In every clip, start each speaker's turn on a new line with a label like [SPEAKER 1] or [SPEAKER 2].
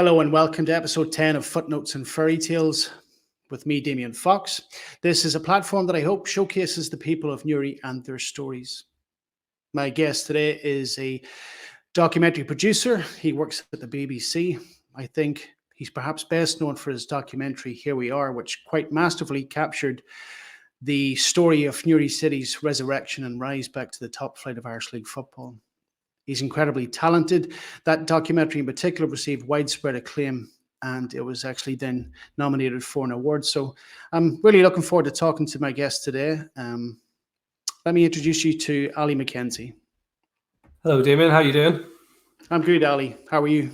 [SPEAKER 1] Hello and welcome to episode 10 of Footnotes and Fairytales with me, Damien Fox. This is a platform that I hope showcases the people of Newry and their stories. My guest today is a documentary producer. He works at the BBC. I think he's perhaps best known for his documentary Here We Are, which quite masterfully captured the story of Newry City's resurrection and rise back to the top flight of Irish League football. He's incredibly talented. That documentary in particular received widespread acclaim, and it was actually then nominated for an award. So I'm really looking forward to talking to my guest today. Let me introduce you to Ali McKenzie.
[SPEAKER 2] Hello, Damien. How are you doing?
[SPEAKER 1] I'm good, Ali. How are you?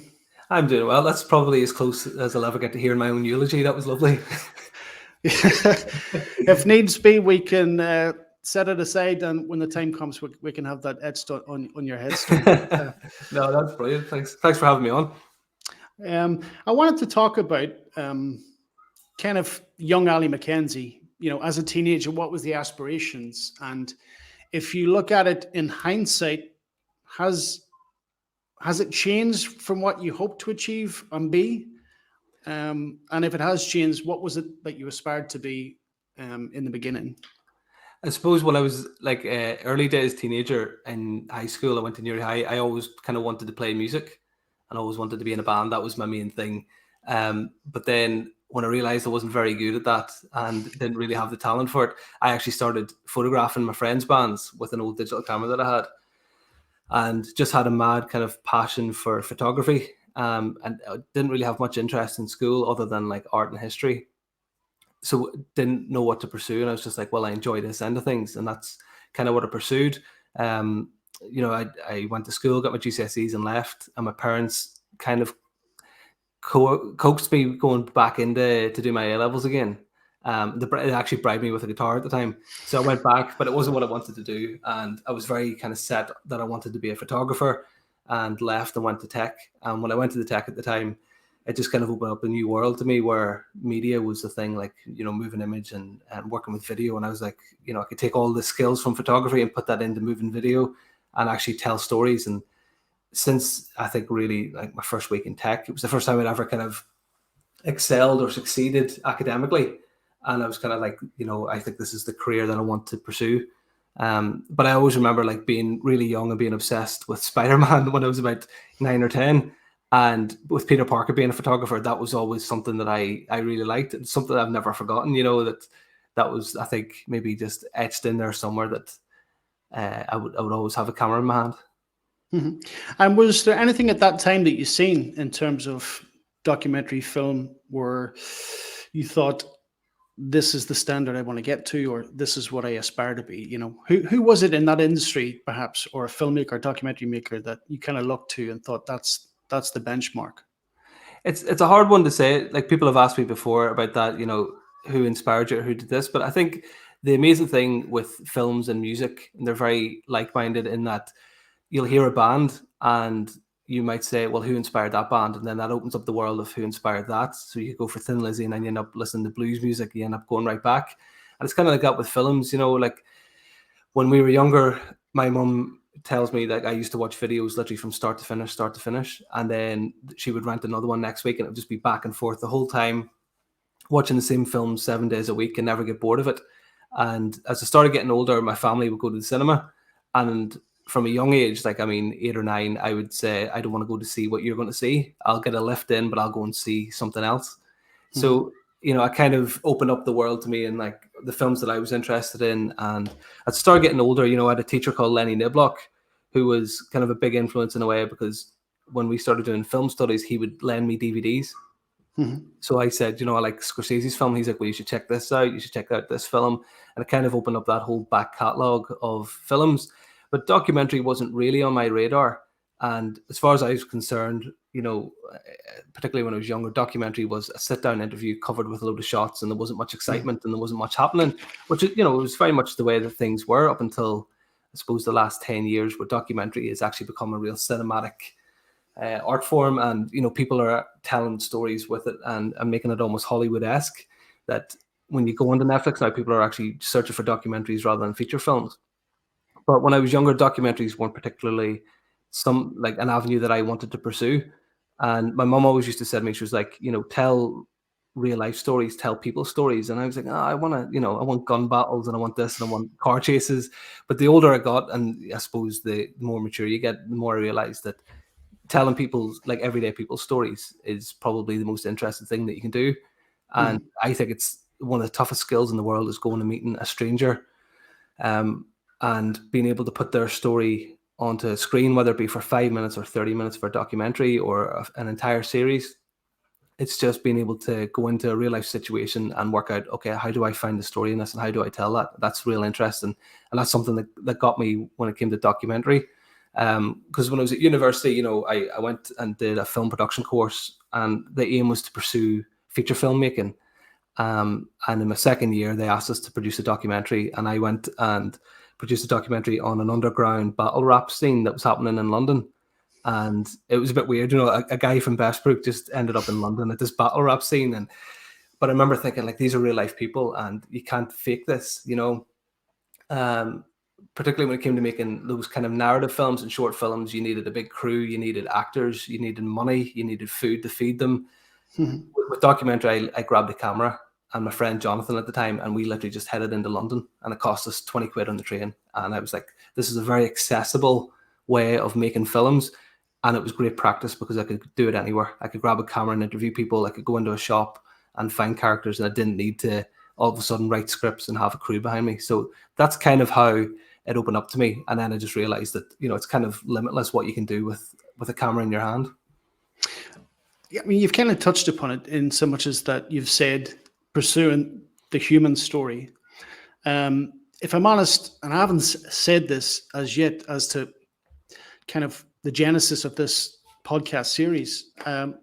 [SPEAKER 2] I'm doing well. That's probably as close as I'll ever get to hearing my own eulogy. That was lovely.
[SPEAKER 1] If needs be, we can set it aside, and when the time comes, we can have that etched on your headstone.
[SPEAKER 2] No, that's brilliant. Thanks for having me on.
[SPEAKER 1] I wanted to talk about kind of young Ali McKenzie. You know, as a teenager, what was the aspirations? And if you look at it in hindsight, has it changed from what you hoped to achieve and be? And if it has changed, what was it that you aspired to be in the beginning?
[SPEAKER 2] I suppose when I was like early days teenager in high school, I went to Newry High. I always kind of wanted to play music and always wanted to be in a band. That was my main thing. But then when I realized I wasn't very good at that and didn't really have the talent for it, I actually started photographing my friends' bands with an old digital camera that I had, and just had a mad kind of passion for photography. And I didn't really have much interest in school other than like art and history. So didn't know what to pursue. And I was just like, well, I enjoy this end of things. And that's kind of what I pursued. I went to school, got my GCSEs and left. And my parents kind of coaxed me going back to do my A-levels again. They actually bribed me with a guitar at the time. So I went back, but it wasn't what I wanted to do. And I was very kind of set that I wanted to be a photographer, and left and went to tech. And when I went to the tech at the time, it just kind of opened up a new world to me where media was the thing, like, moving image and working with video. And I was like, I could take all the skills from photography and put that into moving video and actually tell stories. And since I think really like my first week in tech, it was the first time I'd ever kind of excelled or succeeded academically. And I was kind of like, I think this is the career that I want to pursue. But I always remember like being really young and being obsessed with Spider-Man when I was about 9 or 10. And with Peter Parker being a photographer, that was always something that I really liked, and something I've never forgotten. That was, I think, maybe just etched in there somewhere, that I would always have a camera in my hand.
[SPEAKER 1] Mm-hmm. And was there anything at that time that you seen in terms of documentary film where you thought, this is the standard I want to get to, or this is what I aspire to be? Who was it in that industry, perhaps, or a filmmaker, documentary maker, that you kind of looked to and thought that's the benchmark?
[SPEAKER 2] It's a hard one to say. Like, people have asked me before about that, who inspired you or who did this. But I think the amazing thing with films and music, and they're very like-minded in that you'll hear a band and you might say, well, who inspired that band? And then that opens up the world of who inspired that. So you go for Thin Lizzy and then you end up listening to blues music, you end up going right back. And it's kind of like that with films, like when we were younger, my mum tells me that I used to watch videos literally from start to finish. And then she would rent another one next week and it would just be back and forth the whole time, watching the same film 7 days a week and never get bored of it. And as I started getting older, my family would go to the cinema. And from a young age, 8 or 9, I would say, I don't want to go to see what you're going to see. I'll get a lift in, but I'll go and see something else. Mm-hmm. So, I kind of opened up the world to me and like the films that I was interested in. And I started getting older, I had a teacher called Lenny Niblock, who was kind of a big influence in a way, because when we started doing film studies, he would lend me DVDs. Mm-hmm. So I said, I like Scorsese's film. He's like, well, you should check this out. You should check out this film. And it kind of opened up that whole back catalogue of films. But documentary wasn't really on my radar. And as far as I was concerned, particularly when I was younger, documentary was a sit-down interview covered with a load of shots, and there wasn't much excitement and there wasn't much happening, which, it was very much the way that things were up until, I suppose, the last 10 years, where documentary has actually become a real cinematic art form. And, people are telling stories with it and making it almost Hollywood-esque, that when you go onto Netflix now, people are actually searching for documentaries rather than feature films. But when I was younger, documentaries weren't particularly an avenue that I wanted to pursue. And my mum always used to say to me, she was like, tell real life stories, tell people stories. And I was like, I want to, I want gun battles and I want this and I want car chases. But the older I got, and I suppose the more mature you get, the more I realized that telling people's, like, everyday people's stories is probably the most interesting thing that you can do. And I think it's one of the toughest skills in the world, is going and meeting a stranger, and being able to put their story onto a screen, whether it be for 5 minutes or 30 minutes for a documentary or an entire series. It's just being able to go into a real life situation and work out, okay, how do I find the story in this and how do I tell that? That's real interesting. And that's something that got me when it came to documentary. Because when I was at university, I went and did a film production course, and the aim was to pursue feature filmmaking. And in my second year, they asked us to produce a documentary, and I went and produced a documentary on an underground battle rap scene that was happening in London. And it was a bit weird, a guy from Bestbrook just ended up in London at this battle rap scene. But I remember thinking, like, these are real life people, and you can't fake this, particularly when it came to making those kind of narrative films and short films. You needed a big crew, you needed actors, you needed money, you needed food to feed them. With documentary, I grabbed a camera and my friend Jonathan at the time, and we literally just headed into London, and it cost us 20 quid on the train. And I was like, this is a very accessible way of making films. And it was great practice because I could do it anywhere. I could grab a camera and interview people. I could go into a shop and find characters, and I didn't need to all of a sudden write scripts and have a crew behind me. So that's kind of how it opened up to me. And then I just realized that, it's kind of limitless what you can do with a camera in your hand.
[SPEAKER 1] Yeah, I mean, you've kind of touched upon it in so much as that you've said pursuing the human story. If I'm honest, and I haven't said this as yet as to kind of the genesis of this podcast series, I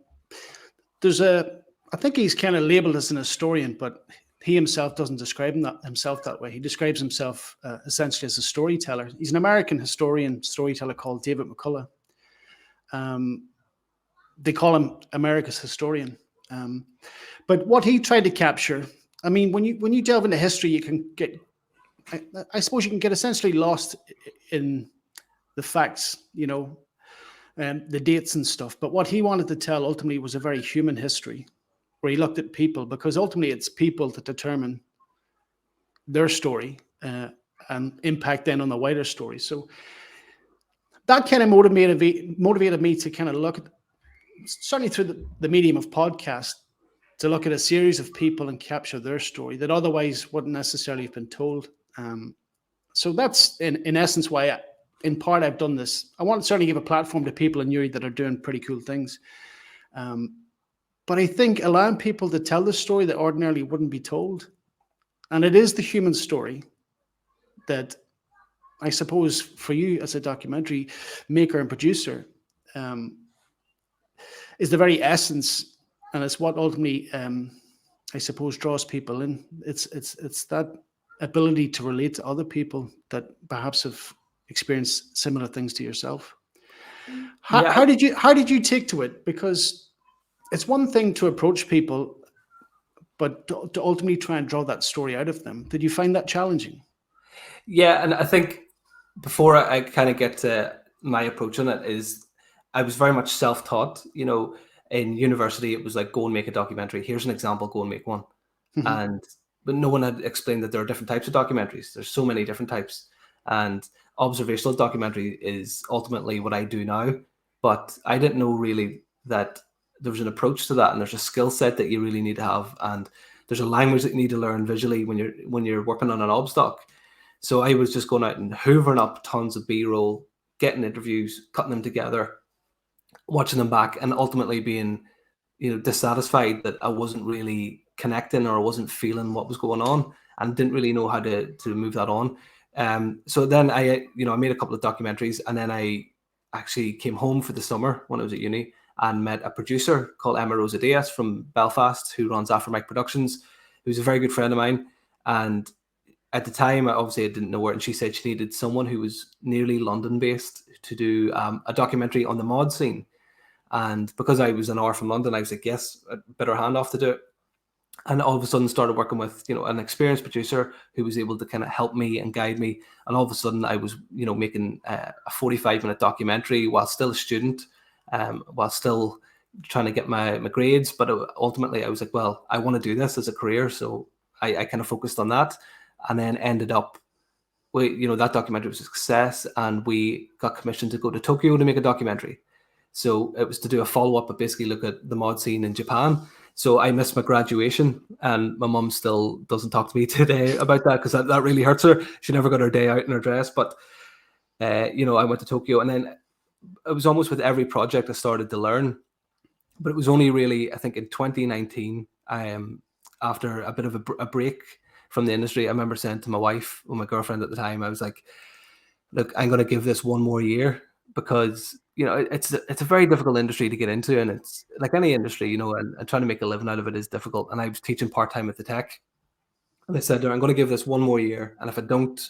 [SPEAKER 1] think he's kind of labeled as an historian, but he himself doesn't describe himself that way. He describes himself essentially as a storyteller. He's an American storyteller called David McCullough. They call him America's historian. But what he tried to capture, I mean, when you delve into history, you can get, I suppose you can get essentially lost in the facts, the dates and stuff. But what he wanted to tell ultimately was a very human history, where he looked at people, because ultimately it's people that determine their story and impact then on the wider story. So that kind of motivated me to kind of look at, certainly through the medium of podcast, to look at a series of people and capture their story that otherwise wouldn't necessarily have been told. So that's in essence why in part I've done this. I want to certainly give a platform to people in Newry that are doing pretty cool things. But I think allowing people to tell the story that ordinarily wouldn't be told, and it is the human story that I suppose for you as a documentary maker and producer, is the very essence, and it's what ultimately, I suppose, draws people in. It's that ability to relate to other people that perhaps have experienced similar things to yourself. How did you take to it? Because it's one thing to approach people, but to ultimately try and draw that story out of them. Did you find that challenging?
[SPEAKER 2] Yeah, and I think before I kind of get to my approach on it, is I was very much self-taught. In university, it was like, go and make a documentary. Here's an example, go and make one. But no one had explained that there are different types of documentaries. There's so many different types. And observational documentary is ultimately what I do now. But I didn't know really that there was an approach to that, and there's a skill set that you really need to have, and there's a language that you need to learn visually when you're working on an obs doc. So I was just going out and hoovering up tons of B-roll, getting interviews, cutting them together, watching them back, and ultimately being, dissatisfied that I wasn't really connecting, or I wasn't feeling what was going on, and didn't really know how to move that on. So then I made a couple of documentaries, and then I actually came home for the summer when I was at uni and met a producer called Emma Rosa Diaz from Belfast, who runs After Mike Productions, who's a very good friend of mine. And at the time, I didn't know her, and she said she needed someone who was nearly London-based to do a documentary on the mod scene. And because I was an hour from London, I was like, yes, a better hand off to do it. And all of a sudden started working with, an experienced producer who was able to kind of help me and guide me. And all of a sudden I was, making a 45-minute documentary while still a student, while still, trying to get my grades. But ultimately, I was like, well, I want to do this as a career, so I kind of focused on that, and then ended up. That documentary was a success, and we got commissioned to go to Tokyo to make a documentary. So it was to do a follow-up, but basically look at the mod scene in Japan. So I missed my graduation, and my mum still doesn't talk to me today about that because that really hurts her. She never got her day out in her dress. But, I went to Tokyo, and then it was almost with every project I started to learn. But it was only really, I think, in 2019, after a bit of a break from the industry, I remember saying to my wife, or my girlfriend at the time, I was like, look, I'm going to give this one more year because, it's a very difficult industry to get into. And it's like any industry, and trying to make a living out of it is difficult. And I was teaching part-time at the tech. And I said, I'm going to give this one more year. And if I don't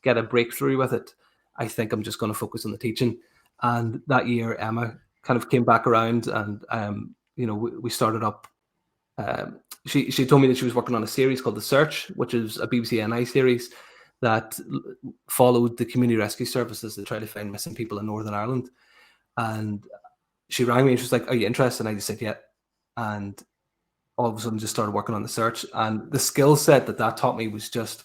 [SPEAKER 2] get a breakthrough with it, I think I'm just going to focus on the teaching. And that year, Emma kind of came back around, and, we started up. She told me that she was working on a series called The Search, which is a BBC NI series that followed the community rescue services that try to find missing people in Northern Ireland. And she rang me and she was like, are you interested? And I just said, yeah. And all of a sudden just started working on The Search. And the skill set that taught me was just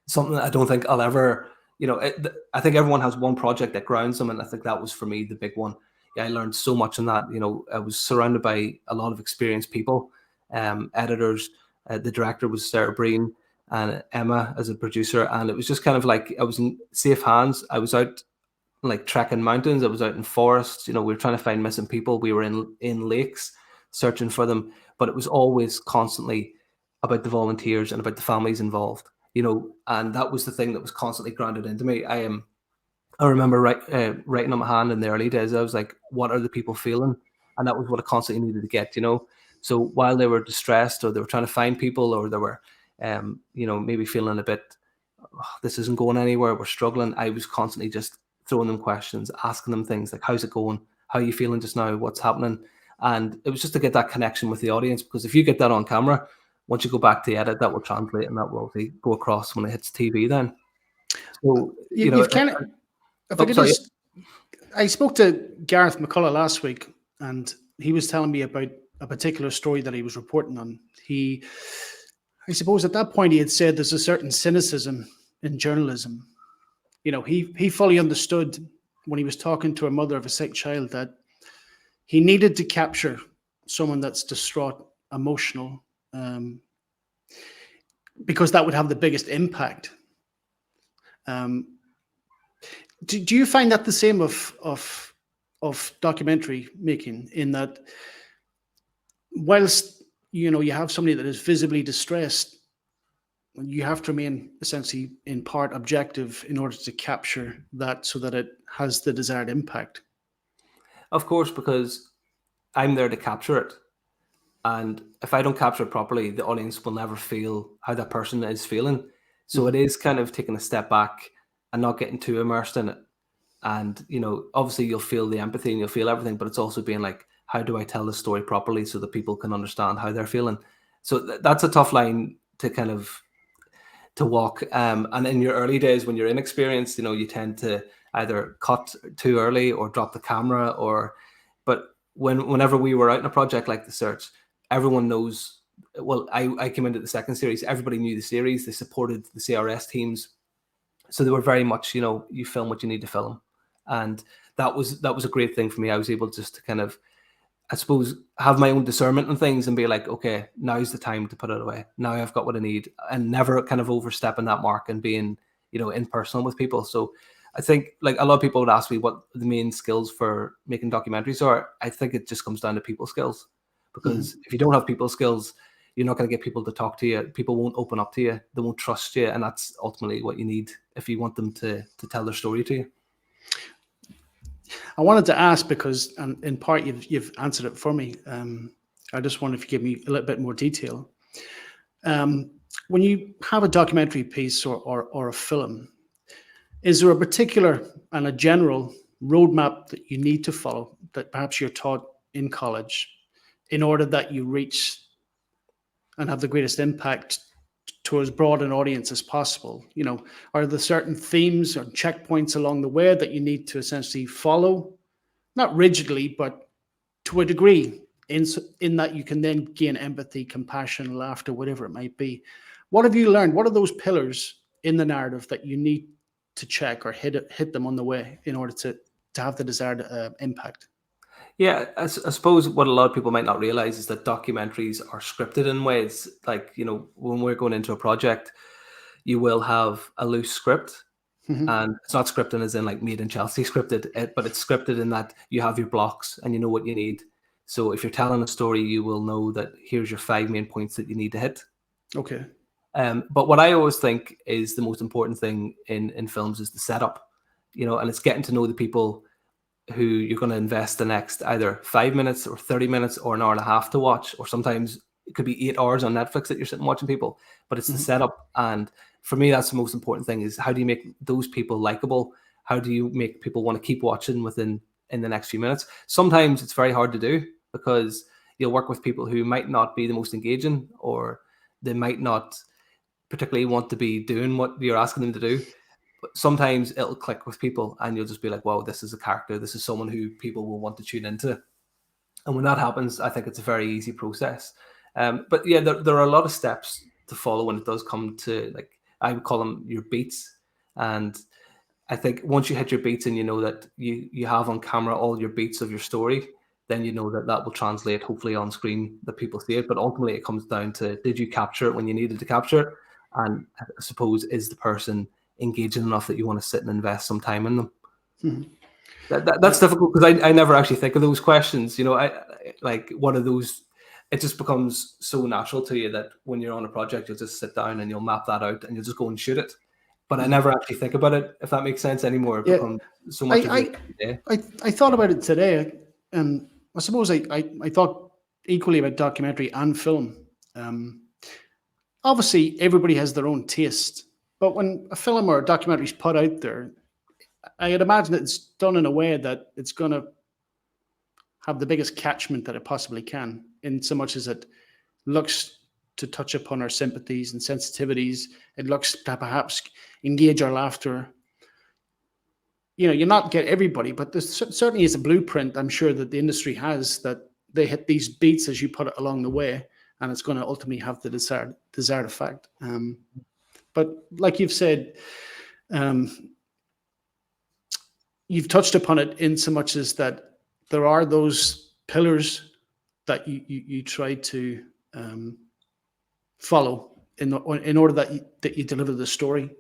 [SPEAKER 2] something that I don't think I'll ever, I think everyone has one project that grounds them. And I think that was for me the big one. Yeah, I learned so much in that. I was surrounded by a lot of experienced people, editors. The director was Sarah Breen, and Emma as a producer. And it was just kind of like I was in safe hands. I was out like trekking mountains. I was out in forests. We were trying to find missing people. We were in lakes searching for them. But it was always constantly about the volunteers and about the families involved. And that was the thing that was constantly grounded into me. I remember writing on my hand in the early days. I was like, what are the people feeling? And that was what I constantly needed to get, So while they were distressed, or they were trying to find people, or they were, maybe feeling a bit, this isn't going anywhere, we're struggling, I was constantly just throwing them questions, asking them things like, how's it going? How are you feeling just now? What's happening? And it was just to get that connection with the audience, because if you get that on camera, once you go back to edit, that will translate, and that will go across when it hits TV then. So,
[SPEAKER 1] you've kind of, I spoke to Gareth McCullough last week, and he was telling me about a particular story that he was reporting on. I suppose at that point he had said there's a certain cynicism in journalism. He fully understood when he was talking to a mother of a sick child that he needed to capture someone that's distraught, emotional, because that would have the biggest impact. Do you find that the same of documentary making, in that whilst you have somebody that is visibly distressed, you have to remain essentially in part objective in order to capture that so that it has the desired impact?
[SPEAKER 2] Of course, because I'm there to capture it. And if I don't capture it properly, the audience will never feel how that person is feeling. So it is kind of taking a step back and not getting too immersed in it. And, obviously you'll feel the empathy and you'll feel everything, but it's also being like, how do I tell the story properly so that people can understand how they're feeling? So that's a tough line to kind of to walk. And in your early days, when you're inexperienced, you tend to either cut too early or drop the camera, but whenever we were out in a project like The Search, everyone knows. Well, I came into the second series. Everybody knew the series. They supported the CRS teams, so they were very much, you film what you need to film, and that was a great thing for me. I was able just to kind of, I suppose, have my own discernment on things and be like, okay, now's the time to put it away. Now I've got what I need, and never kind of overstepping that mark and being, impersonal with people. So I think, like, a lot of people would ask me what the main skills for making documentaries are. I think it just comes down to people skills, because if you don't have people skills, you're not going to get people to talk to you. People won't open up to you. They won't trust you. And that's ultimately what you need if you want them to tell their story to you.
[SPEAKER 1] I wanted to ask, because, and in part you've answered it for me. I just wonder if you give me a little bit more detail. When you have a documentary piece or a film, is there a particular and a general roadmap that you need to follow, that perhaps you're taught in college, in order that you reach and have the greatest impact to as broad an audience as possible? Are there certain themes or checkpoints along the way that you need to essentially follow? Not rigidly, but to a degree, in that you can then gain empathy, compassion, laughter, whatever it might be. What have you learned? What are those pillars in the narrative that you need to check or hit them on the way in order to have the desired impact?
[SPEAKER 2] Yeah, I suppose what a lot of people might not realize is that documentaries are scripted in ways. Like, when we're going into a project, you will have a loose script,
[SPEAKER 1] Mhm.
[SPEAKER 2] and it's not scripted as in like Made in Chelsea scripted, but it's scripted in that you have your blocks and you know what you need. So if you're telling a story, you will know that here's your 5 main points that you need to hit.
[SPEAKER 1] Okay.
[SPEAKER 2] But what I always think is the most important thing in films is the setup, and it's getting to know the people who you're going to invest the next either 5 minutes or 30 minutes or an hour and a half to watch, or sometimes it could be 8 hours on Netflix that you're sitting watching people, but it's the
[SPEAKER 1] Mhm.
[SPEAKER 2] setup. And for me, that's the most important thing, is how do you make those people likable? How do you make people want to keep watching in the next few minutes? Sometimes it's very hard to do because you'll work with people who might not be the most engaging, or they might not particularly want to be doing what you're asking them to do. But sometimes it'll click with people and you'll just be like, wow, this is a character. This is someone who people will want to tune into. And when that happens, I think it's a very easy process. But yeah, there are a lot of steps to follow when it does come to, like, I would call them your beats. And I think once you hit your beats and you know that you have on camera all your beats of your story, then you know that that will translate hopefully on screen, that people see it. But ultimately it comes down to, did you capture it when you needed to capture it? And I suppose, is the person engaging enough that you want to sit and invest some time in them?
[SPEAKER 1] Mhm.
[SPEAKER 2] That's difficult because I never actually think of those questions. Like, what are those? It just becomes so natural to you that when you're on a project, you'll just sit down and you'll map that out and you'll just go and shoot it. But I
[SPEAKER 1] Mhm.
[SPEAKER 2] never actually think about it, if that makes sense anymore. It
[SPEAKER 1] Yeah,
[SPEAKER 2] becomes so
[SPEAKER 1] I,
[SPEAKER 2] much of your
[SPEAKER 1] I,
[SPEAKER 2] day.
[SPEAKER 1] I thought about it today, and I suppose I thought equally about documentary and film. Um, Obviously, everybody has their own taste, but when a film or a documentary is put out there, I'd imagine it's done in a way that it's going to have the biggest catchment that it possibly can, in so much as it looks to touch upon our sympathies and sensitivities. It looks to perhaps engage our laughter. You not get everybody, but there certainly is a blueprint, I'm sure, that the industry has, that they hit these beats, as you put it, along the way, and it's going to ultimately have the desired effect. But like you've said, um, you've touched upon it in so much as that there are those pillars that you try to um, follow in order that you deliver the story.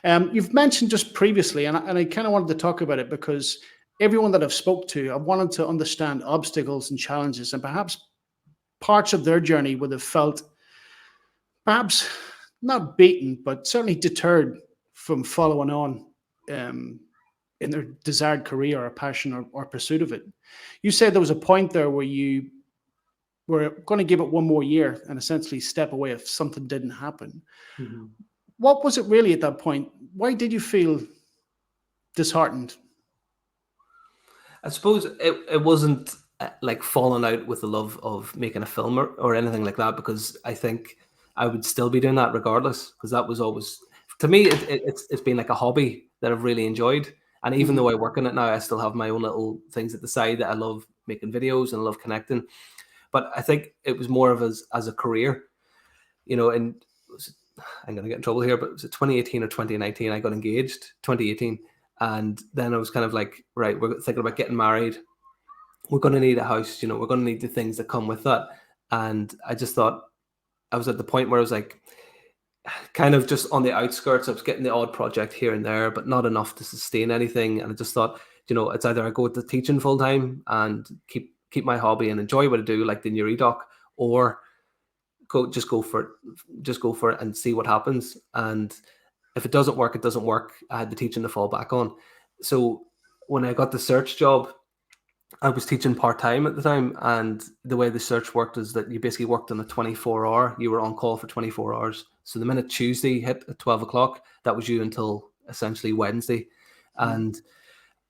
[SPEAKER 1] You've mentioned just previously, and I kind of wanted to talk about it because everyone that I've spoke to, I wanted to understand obstacles and challenges, and perhaps parts of their journey would have felt perhaps not beaten, but certainly deterred from following on um, in their desired career or passion or pursuit of it. You said there was a point there where you were going to give it one more year and essentially step away if something didn't happen.
[SPEAKER 2] Mhm.
[SPEAKER 1] What was it really at that point? Why did you feel disheartened?
[SPEAKER 2] I suppose it wasn't like falling out with the love of making a film, or anything like that, because I think I would still be doing that regardless, because that was always, to me, it's been like a hobby that I've really enjoyed. And even
[SPEAKER 1] Mhm.
[SPEAKER 2] though I work on it now, I still have my own little things at the side that I love making videos and I love connecting. But I think it was more of as a career, and I'm going to get in trouble here, but was it 2018 or 2019? I got engaged 2018. And then I was kind of like, right, we're thinking about getting married. We're going to need a house, we're going to need the things that come with that. And I just thought, I was at the point where I was like, kind of just on the outskirts. I was getting the odd project here and there, but not enough to sustain anything. And I just thought, it's either I go to teaching full time and keep my hobby and enjoy what I do, like the Newry doc, or go for it, and see what happens. And if it doesn't work, it doesn't work. I had the teaching to fall back on. So when I got the search job, I was teaching part time at the time, and the way the search worked is that you basically worked on a 24-hour. You were on call for 24 hours. So the minute Tuesday hit at 12 o'clock, that was you until essentially Wednesday,
[SPEAKER 1] Mhm.
[SPEAKER 2] and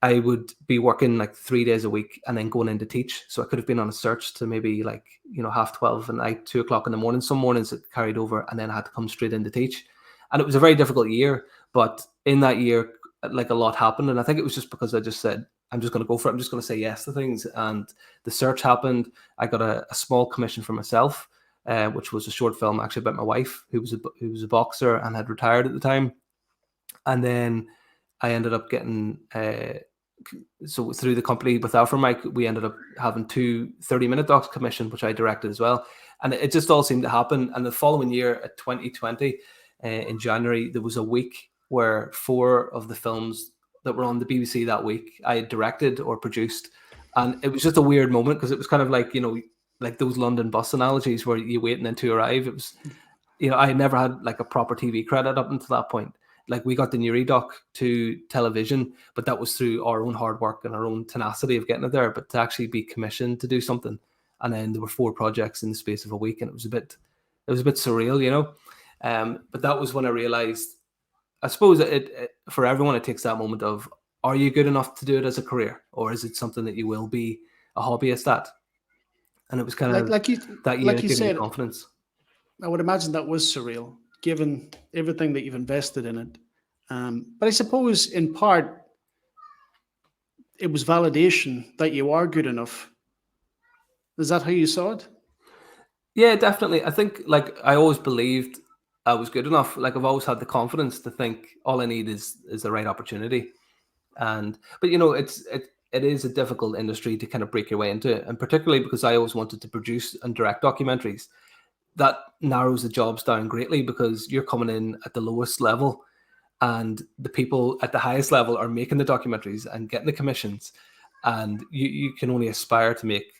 [SPEAKER 2] I would be working like 3 days a week and then going in to teach. So I could have been on a search to maybe like 12:30 at night, 2 o'clock in the morning. Some mornings it carried over, and then I had to come straight in to teach, and it was a very difficult year. But in that year, like, a lot happened, and I think it was just because I just said, I'm just going to go for it. I'm just going to say yes to things. And the search happened. I got a small commission for myself, which was a short film actually about my wife, who was a boxer and had retired at the time. And then I ended up getting so through the company with Alpha Mike, we ended up having 2 30-minute docs commissioned, which I directed as well. And it just all seemed to happen. And the following year, at 2020, in January, there was a week where 4 of the films that were on the BBC that week I had directed or produced. And it was just a weird moment because it was kind of like, like those London bus analogies where you wait and then to arrive. It was, I had never had like a proper TV credit up until that point. Like we got the Newry doc to television, but that was through our own hard work and our own tenacity of getting it there. But to actually be commissioned to do something, and then there were 4 projects in the space of a week, and it was a bit surreal, But that was when I realized, I suppose it for everyone, it takes that moment of, are you good enough to do it as a career, or is it something that you will be a hobbyist at? And it was kind of
[SPEAKER 1] Like you,
[SPEAKER 2] that year
[SPEAKER 1] like you
[SPEAKER 2] gave me
[SPEAKER 1] said,
[SPEAKER 2] confidence.
[SPEAKER 1] I would imagine that was surreal, given everything that you've invested in it. But I suppose, in part, it was validation that you are good enough. Is that how you saw it?
[SPEAKER 2] Yeah, definitely. I think like I always believed I was good enough. Like I've always had the confidence to think all I need is the right opportunity. But it is a difficult industry to kind of break your way into, and particularly because I always wanted to produce and direct documentaries. That narrows the jobs down greatly because you're coming in at the lowest level, and the people at the highest level are making the documentaries and getting the commissions, and you can only aspire to make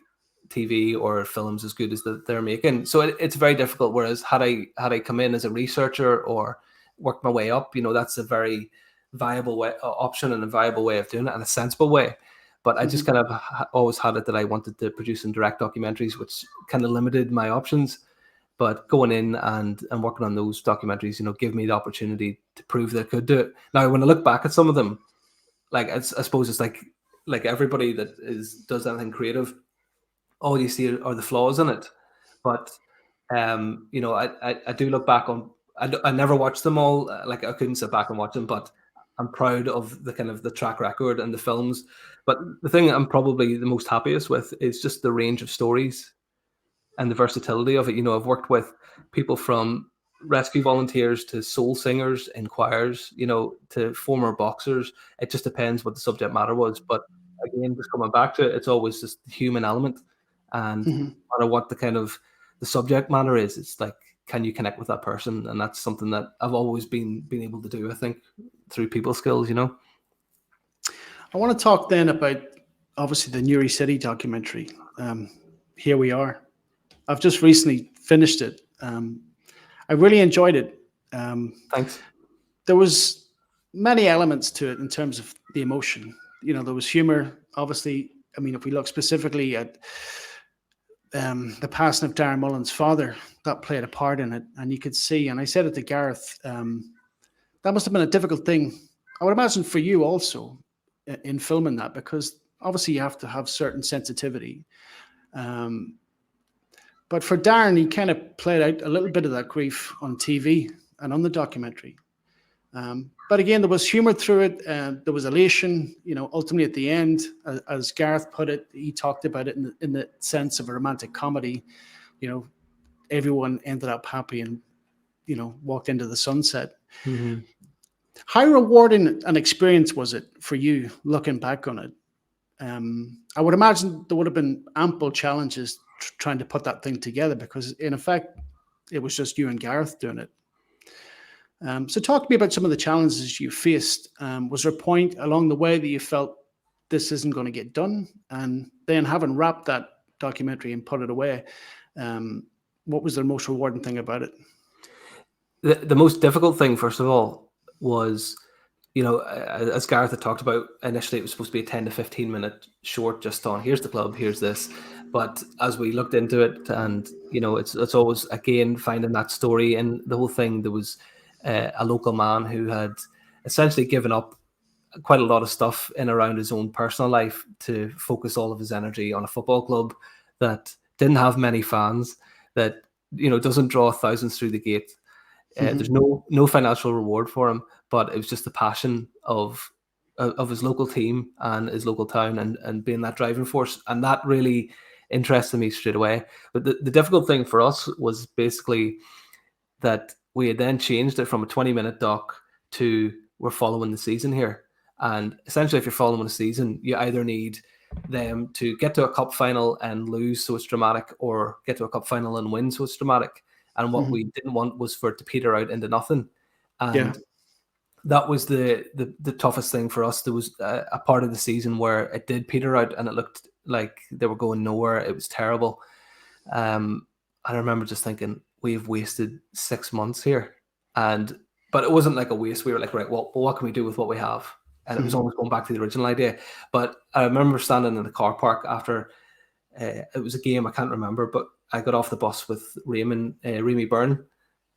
[SPEAKER 2] TV or films as good as that they're making. So it's very difficult. Whereas had I come in as a researcher or worked my way up, that's a very viable way, option, and a viable way of doing it, and a sensible way. But I just kind of always had it that I wanted to produce and direct documentaries, which kind of limited my options. But going in and working on those documentaries, give me the opportunity to prove that I could do it. Now, when I look back at some of them, like I suppose it's like everybody that does anything creative, all you see are the flaws in it. But I do look back on. I never watched them all. Like I couldn't sit back and watch them, but I'm proud of the kind of the track record and the films. But the thing I'm probably the most happiest with is just the range of stories and the versatility of it. I've worked with people from rescue volunteers to soul singers in choirs, to former boxers. It just depends what the subject matter was. But again, just coming back to it, it's always just the human element. And no matter what the kind of the subject matter is, it's like, can you connect with that person? And that's something that I've always been able to do, I think, through people skills,
[SPEAKER 1] I want to talk then about, obviously, the Newry City documentary. Here we are. I've just recently finished it. I really enjoyed it.
[SPEAKER 2] Thanks.
[SPEAKER 1] There was many elements to it in terms of the emotion. There was humor, obviously. I mean, if we look specifically at the passing of Darren Mullen's father, that played a part in it. And you could see, and I said it to Gareth, that must have been a difficult thing, I would imagine, for you also in filming that, because obviously you have to have certain sensitivity. But for Darren, he kind of played out a little bit of that grief on TV and on the documentary. But again, there was humor through it. There was elation, ultimately at the end, as Gareth put it, he talked about it in the sense of a romantic comedy. Everyone ended up happy and, walked into the sunset.
[SPEAKER 2] Mm-hmm.
[SPEAKER 1] How rewarding an experience was it for you looking back on it? I would imagine there would have been ample challenges trying to put that thing together, because in effect, it was just you and Gareth doing it. So talk to me about some of the challenges you faced. Was there a point along the way that you felt this isn't going to get done? And then, having wrapped that documentary and put it away, what was the most rewarding thing about it?
[SPEAKER 2] The most difficult thing, first of all, was, as Gareth had talked about, initially it was supposed to be a 10 to 15 minute short just on here's the club, here's this. But as we looked into it, and, it's always, again, finding that story and the whole thing, there was a local man who had essentially given up quite a lot of stuff in around his own personal life to focus all of his energy on a football club that didn't have many fans, that, doesn't draw thousands through the gate. There's no financial reward for him, but it was just the passion of of his local team and his local town, and being that driving force. And that really interested me straight away. But the difficult thing for us was basically that we had then changed it from a 20-minute doc to we're following the season here. And essentially, if you're following a season, you either need them to get to a cup final and lose, so it's dramatic, or get to a cup final and win, so it's dramatic. And what we didn't want was for it to peter out into nothing. And that was the toughest thing for us. There was a part of the season where it did peter out and it looked like they were going nowhere. It was terrible. I remember just thinking, we've wasted 6 months here. But it wasn't like a waste. We were like, right, well, what can we do with what we have? And it was almost going back to the original idea. But I remember standing in the car park after it was a game, I can't remember, but I got off the bus with Remy Byrne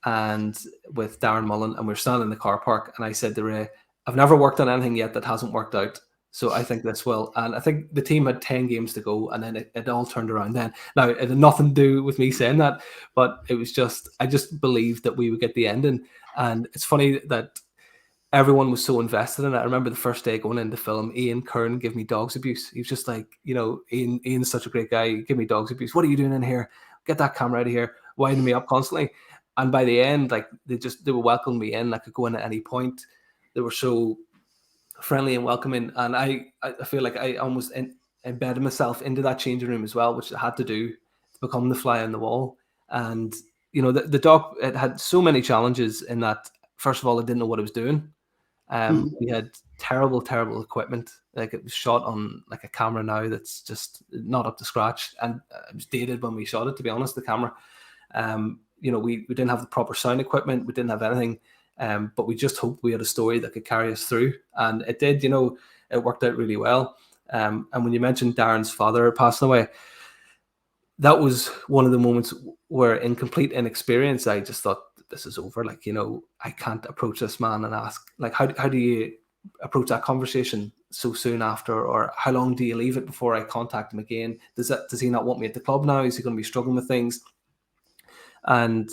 [SPEAKER 2] and with Darren Mullen, and we were standing in the car park, and I said to Ray, I've never worked on anything yet that hasn't worked out. So I think this will. And I think the team had 10 games to go, and then it all turned around then. Now, it had nothing to do with me saying that, but it was just, I just believed that we would get the ending. And it's funny that everyone was so invested in it. I remember the first day going into film, Ian Kern gave me dogs abuse. He was just like, Ian's such a great guy. Give me dogs abuse. What are you doing in here? Get that camera out of here. Winding me up constantly. And by the end, like they were welcoming me in. I could go in at any point. They were so friendly and welcoming. And I feel like I almost embedded myself into that changing room as well, which I had to do to become the fly on the wall. And, the doc, it had so many challenges in that, first of all, I didn't know what I was doing. We had terrible equipment. Like, it was shot on like a camera now that's just not up to scratch, and it was dated when we shot it, to be honest, the camera. We didn't have the proper sound equipment. We didn't have anything, but we just hoped we had a story that could carry us through. And it did, it worked out really well. And when you mentioned Darren's father passing away, that was one of the moments where, in complete inexperience, I just thought, this is over. Like, I can't approach this man and ask, like, how do you approach that conversation so soon after, or how long do you leave it before I contact him again? Does he not want me at the club now? Is he going to be struggling with things? And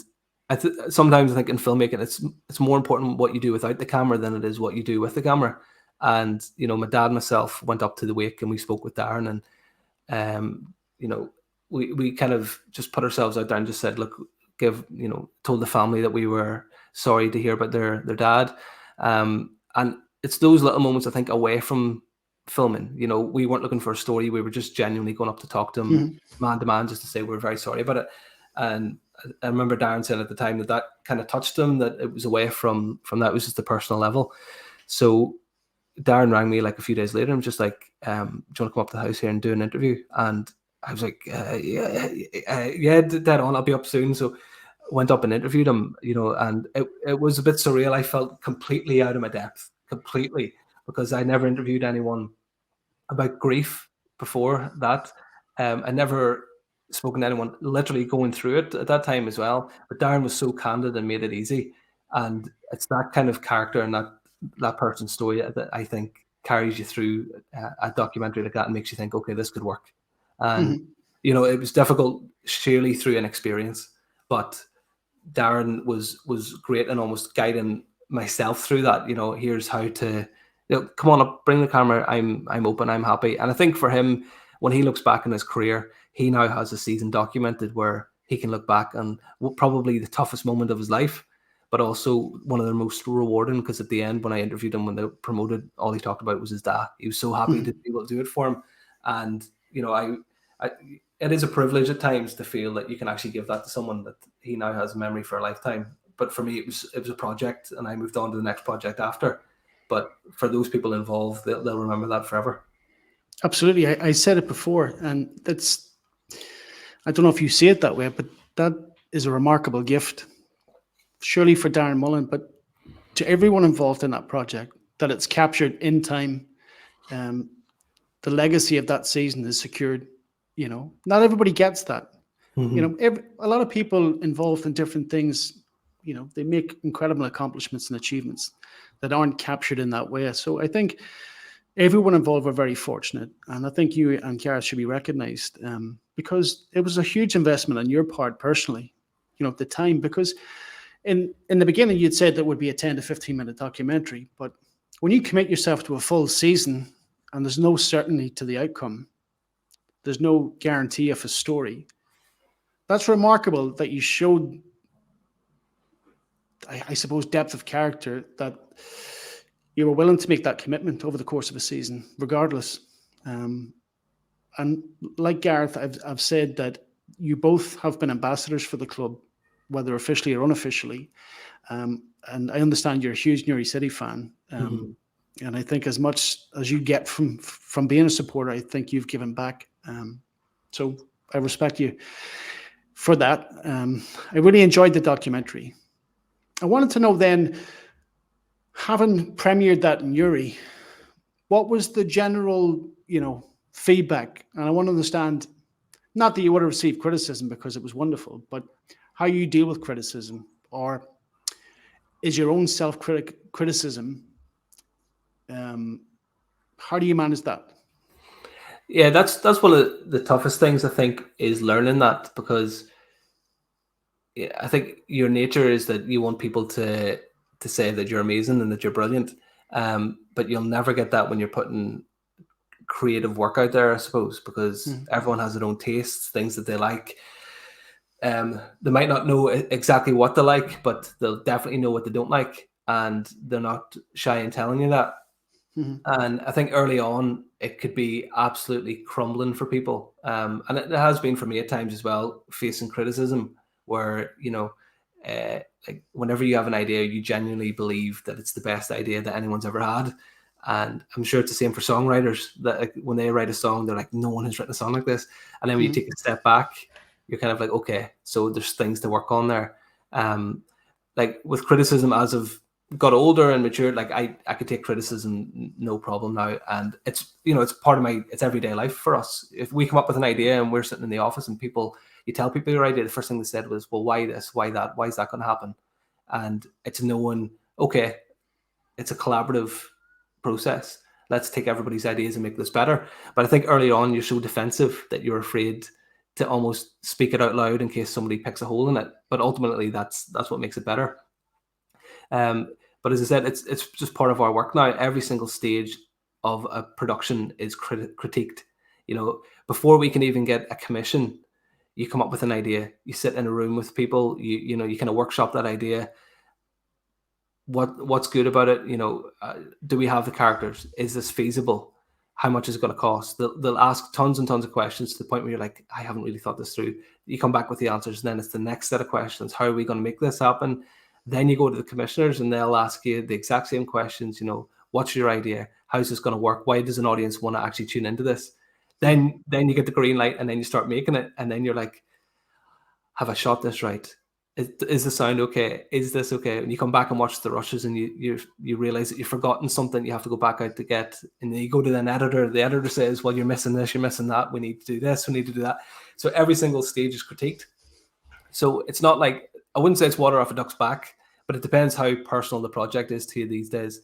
[SPEAKER 2] sometimes I think in filmmaking, it's more important what you do without the camera than it is what you do with the camera. And, my dad and myself went up to the wake and we spoke with Darren, and, we kind of just put ourselves out there and just said, look, told the family that we were sorry to hear about their dad. And it's those little moments, I think, away from filming. We weren't looking for a story. We were just genuinely going up to talk to him man to man, just to say we're very sorry about it. And I remember Darren saying at the time that kind of touched him, that it was away from that. It was just a personal level. So Darren rang me like a few days later and was just like, do you want to come up to the house here and do an interview? And I was like, yeah, dead on, I'll be up soon. So went up and interviewed him, and it was a bit surreal. I felt completely out of my depth, completely, because I never interviewed anyone about grief before that. I never spoken to anyone literally going through it at that time as well. But Darren was so candid and made it easy. And it's that kind of character and that person's story that I think carries you through a documentary like that and makes you think, okay, this could work. And, it was difficult sheerly through an experience, but Darren was great and almost guiding myself through that. Here's how to, come on up, bring the camera. I'm open, I'm happy. And I think for him, when he looks back in his career, he now has a season documented where he can look back and probably the toughest moment of his life, but also one of the most rewarding, because at the end, when I interviewed him, when they promoted, all he talked about was his dad. He was so happy to be able to do it for him. And, it is a privilege at times to feel that you can actually give that to someone that he now has a memory for a lifetime. But for me, it was a project, and I moved on to the next project after. But for those people involved, they'll remember that forever.
[SPEAKER 1] Absolutely. I said it before, and I don't know if you see it that way, but that is a remarkable gift, surely for Darren Mullen, but to everyone involved in that project, that it's captured in time. The legacy of that season is secured. Not everybody gets that. A lot of people involved in different things, they make incredible accomplishments and achievements that aren't captured in that way. So I think everyone involved were very fortunate, and I think you and Gareth should be recognized, because it was a huge investment on your part personally, at the time, because in the beginning you'd said that would be a 10 to 15 minute documentary, but when you commit yourself to a full season and there's no certainty to the outcome, there's no guarantee of a story. That's remarkable that you showed, I suppose, depth of character, that you were willing to make that commitment over the course of a season, regardless. And like Gareth, I've said that you both have been ambassadors for the club, whether officially or unofficially. And I understand you're a huge Newry City fan. And I think as much as you get from being a supporter, I think you've given back. So I respect you for that. I really enjoyed the documentary. I wanted to know then, having premiered that in Newry, what was the general, feedback? And I want to understand, not that you would have received criticism because it was wonderful, but how you deal with criticism, or is your own self-criticism, how do you manage that?
[SPEAKER 2] Yeah, that's one of the toughest things, I think, is learning that, because I think your nature is that you want people to say that you're amazing and that you're brilliant, but you'll never get that when you're putting creative work out there, I suppose, because everyone has their own tastes, things that they like. They might not know exactly what they like, but they'll definitely know what they don't like, and they're not shy in telling you that. And I think early on it could be absolutely crumbling for people, and it has been for me at times as well, facing criticism where like whenever you have an idea, you genuinely believe that it's the best idea that anyone's ever had. And I'm sure it's the same for songwriters, that like, when they write a song, they're like, no one has written a song like this. And then when you take a step back, you're kind of like, okay, so there's things to work on there. Like with criticism, as I've got older and matured, like I could take criticism no problem now. And it's, it's part of it's everyday life for us. If we come up with an idea and we're sitting in the office and you tell people your idea, the first thing they said was, well, why this, why that, why is that going to happen? And it's knowing, okay, it's a collaborative process. Let's take everybody's ideas and make this better. But I think early on you're so defensive that you're afraid to almost speak it out loud in case somebody picks a hole in it. But ultimately that's what makes it better. But as I said, it's just part of our work now. Every single stage of a production is critiqued. Before we can even get a commission, you come up with an idea, you sit in a room with people, you kind of workshop that idea. What's good about it? Do we have the characters? Is this feasible? How much is it going to cost? They'll ask tons and tons of questions to the point where you're like, I haven't really thought this through. You come back with the answers, and then it's the next set of questions. How are we going to make this happen? Then you go to the commissioners and they'll ask you the exact same questions. What's your idea? How's this going to work? Why does an audience want to actually tune into this? Then you get the green light, and then you start making it. And then you're like, have I shot this right? Is the sound okay? Is this okay? And you come back and watch the rushes, and you realize that you've forgotten something. You have to go back out to get, and then you go to an editor. The editor says, well, you're missing this, you're missing that. We need to do this, we need to do that. So every single stage is critiqued. So it's not like, I wouldn't say it's water off a duck's back, but it depends how personal the project is to you these days.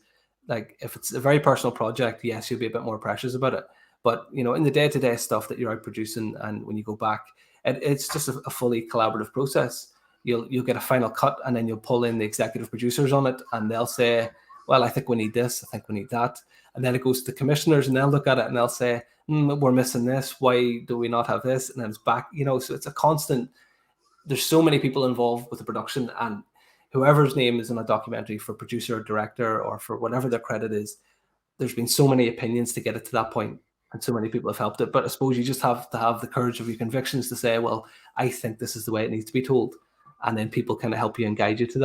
[SPEAKER 2] Like if it's a very personal project, yes, you'll be a bit more precious about it. But in the day-to-day stuff that you're out producing, and when you go back, it's just a fully collaborative process. You'll get a final cut, and then you'll pull in the executive producers on it, and they'll say, well, I think we need this, I think we need that. And then it goes to the commissioners, and they'll look at it and they'll say, we're missing this, why do we not have this? And then it's back, so it's a constant. There's so many people involved with the production, and whoever's name is in a documentary, for producer or director or for whatever their credit is, there's been so many opinions to get it to that point, and so many people have helped it. But I suppose you just have to have the courage of your convictions to say, well, I think this is the way it needs to be told. And then people kind of help you and guide you to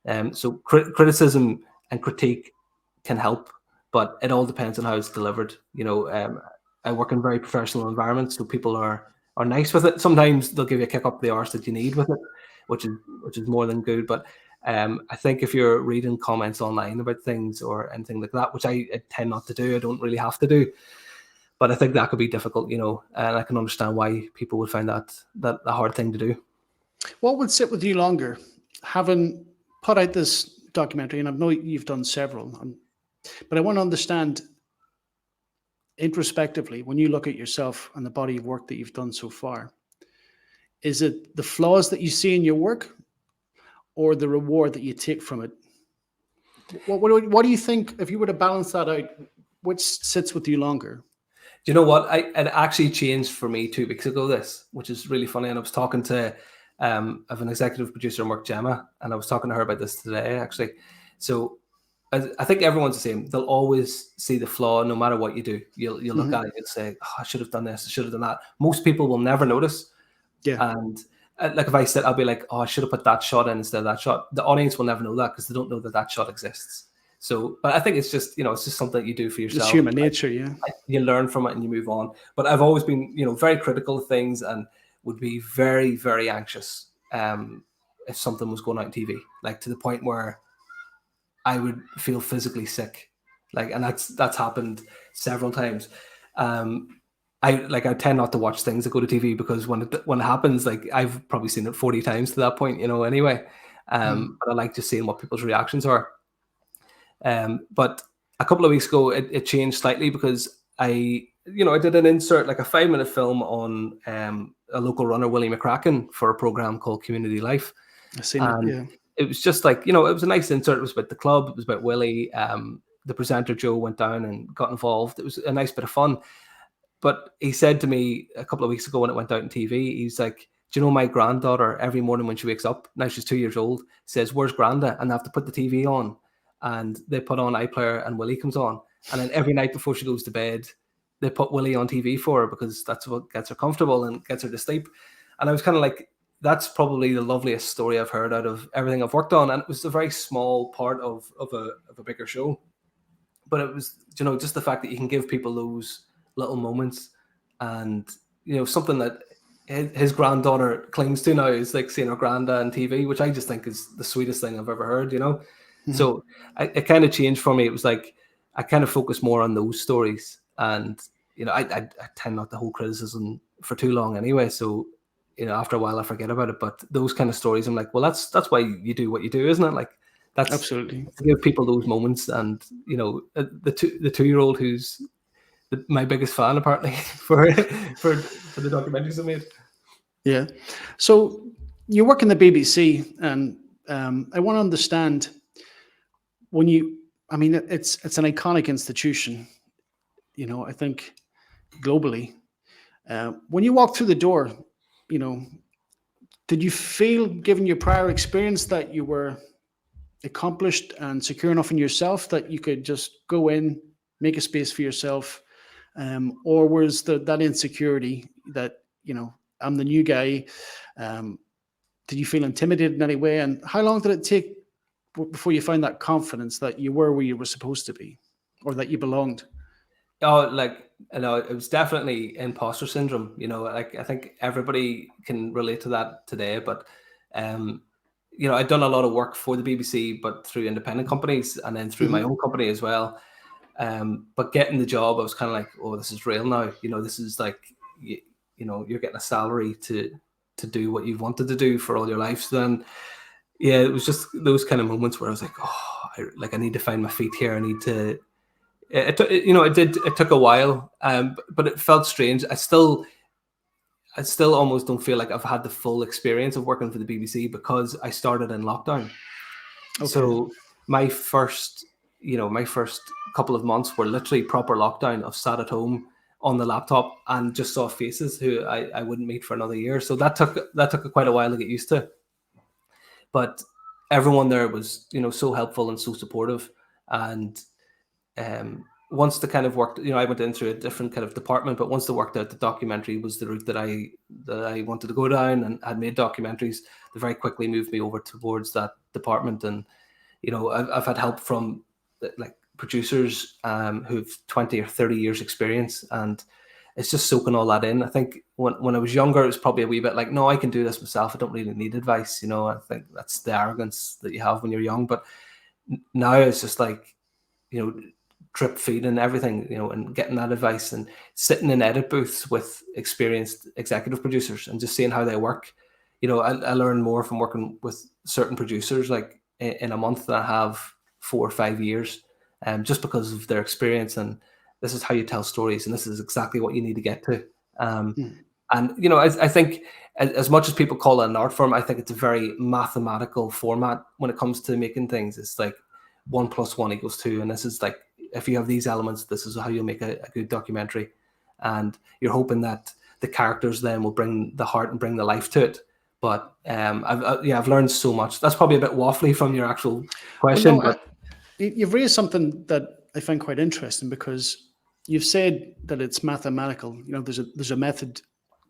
[SPEAKER 2] that. So criticism and critique can help, but it all depends on how it's delivered. I work in very professional environments, so people are nice with it. Sometimes they'll give you a kick up the arse that you need with it, which is more than good. But I think if you're reading comments online about things or anything like that, which I tend not to do, I don't really have to do, but I think that could be difficult, and I can understand why people would find that a hard thing to do.
[SPEAKER 1] What would sit with you longer, having put out this documentary, and I know you've done several, but I want to understand introspectively, when you look at yourself and the body of work that you've done so far, is it the flaws that you see in your work or the reward that you take from it? What do you think if you were to balance that out? Which sits with you longer?
[SPEAKER 2] Do you know what? It actually changed for me 2 weeks ago. This, which is really funny, and I was talking to of an executive producer in work, Gemma, and I was talking to her about this today actually. So I think everyone's the same. They'll always see the flaw, no matter what you do. You'll look at it, you'll say, "Oh, I should have done this. I should have done that." Most people will never notice.
[SPEAKER 1] Yeah,
[SPEAKER 2] And like if I said, I'll be like, "Oh, I should have put that shot in instead of that shot." The audience will never know that because they don't know that that shot exists. So, but I think it's just it's just something that you do for
[SPEAKER 1] it's
[SPEAKER 2] yourself.
[SPEAKER 1] human nature. Yeah,
[SPEAKER 2] You learn from it and you move on. But I've always been very critical of things and would be very, very anxious if something was going out on TV, like to the point where I would feel physically sick, like, and that's happened several times. I tend not to watch things that go to TV because when it happens, like I've probably seen it 40 times to that point, anyway. But I like just seeing what people's reactions are. But a couple of weeks ago, it changed slightly because I did an insert, like a 5-minute film on a local runner, Willie McCracken, for a program called Community Life.
[SPEAKER 1] I've seen it.
[SPEAKER 2] And
[SPEAKER 1] Yeah,
[SPEAKER 2] it was just like, it was a nice insert. It was about the club. It was about Willie. The presenter, Joe, went down and got involved. It was a nice bit of fun. But he said to me a couple of weeks ago when it went out on TV, he's like, "Do you know my granddaughter, every morning when she wakes up, now she's 2 years old, says, 'Where's Granda?' And they have to put the TV on. And they put on iPlayer and Willie comes on. And then every night before she goes to bed, they put Willie on TV for her because that's what gets her comfortable and gets her to sleep." And I was kind of like, that's probably the loveliest story I've heard out of everything I've worked on. And it was a very small part of a bigger show. But it was, just the fact that you can give people those little moments, and something that his granddaughter clings to now is like seeing her granda on TV, which I just think is the sweetest thing I've ever heard. So it kind of changed for me. It was like I kind of focus more on those stories, and I tend not to hold criticism for too long anyway. So after a while I forget about it. But those kind of stories, I'm like, well, that's why you do what you do, isn't it? Like that's
[SPEAKER 1] absolutely.
[SPEAKER 2] to give people those moments, and the 2-year-old who's my biggest fan apparently for the documentaries I made.
[SPEAKER 1] Yeah. So you work in the BBC, and I want to understand when it's an iconic institution. I think globally, when you walk through the door, did you feel, given your prior experience, that you were accomplished and secure enough in yourself that you could just go in, make a space for yourself? Or was that insecurity that, I'm the new guy? Did you feel intimidated in any way? And how long did it take before you found that confidence that you were where you were supposed to be, or that you belonged?
[SPEAKER 2] Oh, it was definitely imposter syndrome. Like I think everybody can relate to that today. But I'd done a lot of work for the BBC, but through independent companies, and then through my own company as well. But getting the job, I was kind of like, oh, this is real now. This is like, you're getting a salary to do what you've wanted to do for all your life. So then, yeah, it was just those kind of moments where I was like, oh, I need to find my feet here. I need to. It took a while, but it felt strange. I still almost don't feel like I've had the full experience of working for the BBC because I started in lockdown. Okay. So my first couple of months were literally proper lockdown of sat at home on the laptop and just saw faces who I wouldn't meet for another year. So that took quite a while to get used to. But everyone there was, so helpful and so supportive. And once the kind of worked, I went in through a different kind of department, but once they worked out the documentary was the route that I wanted to go down, and had made documentaries, they very quickly moved me over towards that department. And I've had help from like producers who've 20 or 30 years experience, and it's just soaking all that in. I think when I was younger, it was probably a wee bit like, no, I can do this myself. I don't really need advice. I think that's the arrogance that you have when you're young. But now it's just like, drip feeding everything, and getting that advice, and sitting in edit booths with experienced executive producers and just seeing how they work. I learn more from working with certain producers like in a month than I have 4 or 5 years, just because of their experience. And this is how you tell stories, and this is exactly what you need to get to. And I think as much as people call it an art form, I think it's a very mathematical format when it comes to making things. It's like 1 + 1 = 2, and this is like, if you have these elements, this is how you'll make a good documentary. And you're hoping that the characters then will bring the heart and bring the life to it. But I've learned so much. That's probably a bit waffly from your actual
[SPEAKER 1] Well,
[SPEAKER 2] question,
[SPEAKER 1] no,
[SPEAKER 2] but
[SPEAKER 1] you've raised something that I find quite interesting, because you've said that it's mathematical. There's a method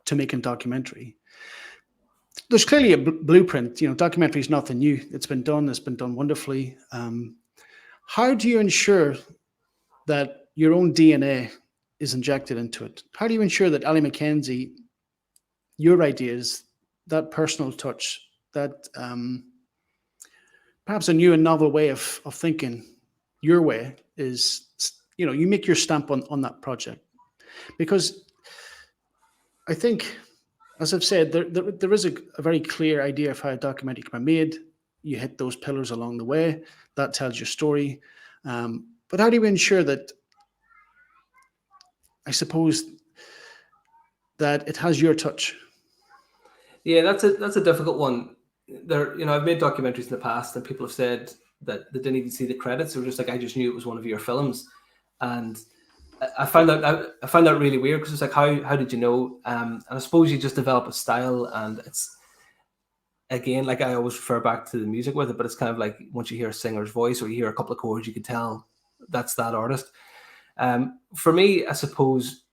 [SPEAKER 1] to making documentary. There's clearly a blueprint. Documentary is nothing new. It's been done. It's been done wonderfully. How do you ensure that your own DNA is injected into it? How do you ensure that Ali McKenzie, your ideas, that personal touch, that perhaps a new and novel way of thinking, your way, is, you make your stamp on that project? Because I think, as I've said, there is a very clear idea of how a documentary can be made. You hit those pillars along the way. That tells your story. But how do you ensure that, I suppose, that it has your touch?
[SPEAKER 2] yeah, that's a difficult one. I've made documentaries in the past, and people have said that they didn't even see the credits. They were just like, I just knew it was one of your films, and I found that really weird, because it's like, how did you know? And I suppose you just develop a style, and it's, again, like I always refer back to the music with it, but it's kind of like, once you hear a singer's voice or you hear a couple of chords, you can tell that's that artist. For me, I suppose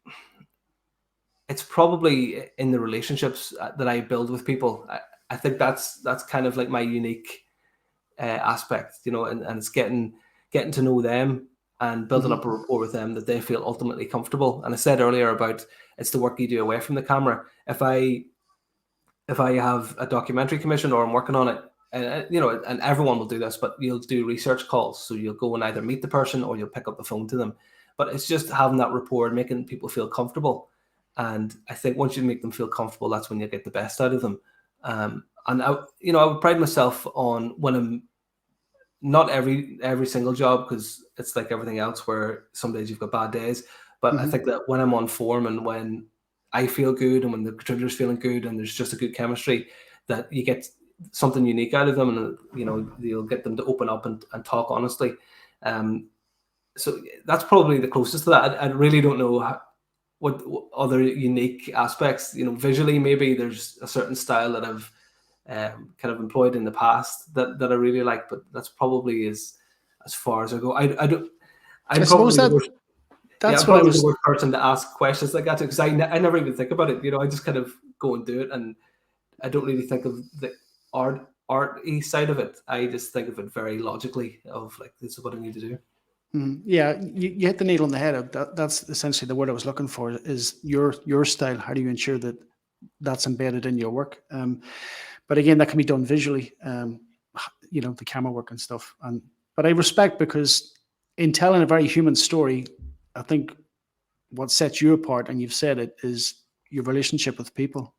[SPEAKER 2] it's probably in the relationships that I build with people. I think that's kind of like my unique aspect, and it's getting to know them and building up a rapport with them, that they feel ultimately comfortable. And I said earlier about, it's the work you do away from the camera. If I have a documentary commission, or I'm working on it, and everyone will do this, but you'll do research calls. So you'll go and either meet the person or you'll pick up the phone to them. But it's just having that rapport and making people feel comfortable. And I think once you make them feel comfortable, that's when you get the best out of them. And I would pride myself on, when I'm, not every single job, because it's like everything else, where some days you've got bad days. But I think that when I'm on form, and when I feel good, and when the contributor's feeling good, and there's just a good chemistry, that you get something unique out of them, and you'll get them to open up and talk honestly. So that's probably the closest to that. I really don't know what other unique aspects. Visually, maybe there's a certain style that I've kind of employed in the past that I really like, but that's probably as far as I go. I'm
[SPEAKER 1] suppose
[SPEAKER 2] probably
[SPEAKER 1] that's
[SPEAKER 2] I'm
[SPEAKER 1] what I
[SPEAKER 2] probably
[SPEAKER 1] was.
[SPEAKER 2] the worst person to ask questions like that, because I never even think about it. I just kind of go and do it, and I don't really think of the arty side of it. I just think of it very logically, of like, this is what I need to do.
[SPEAKER 1] Yeah, you hit the nail on the head. That's essentially the word I was looking for, is your style. How do you ensure that that's embedded in your work? But again, that can be done visually, the camera work and stuff. But I respect, because in telling a very human story, I think what sets you apart, and you've said it, is your relationship with people,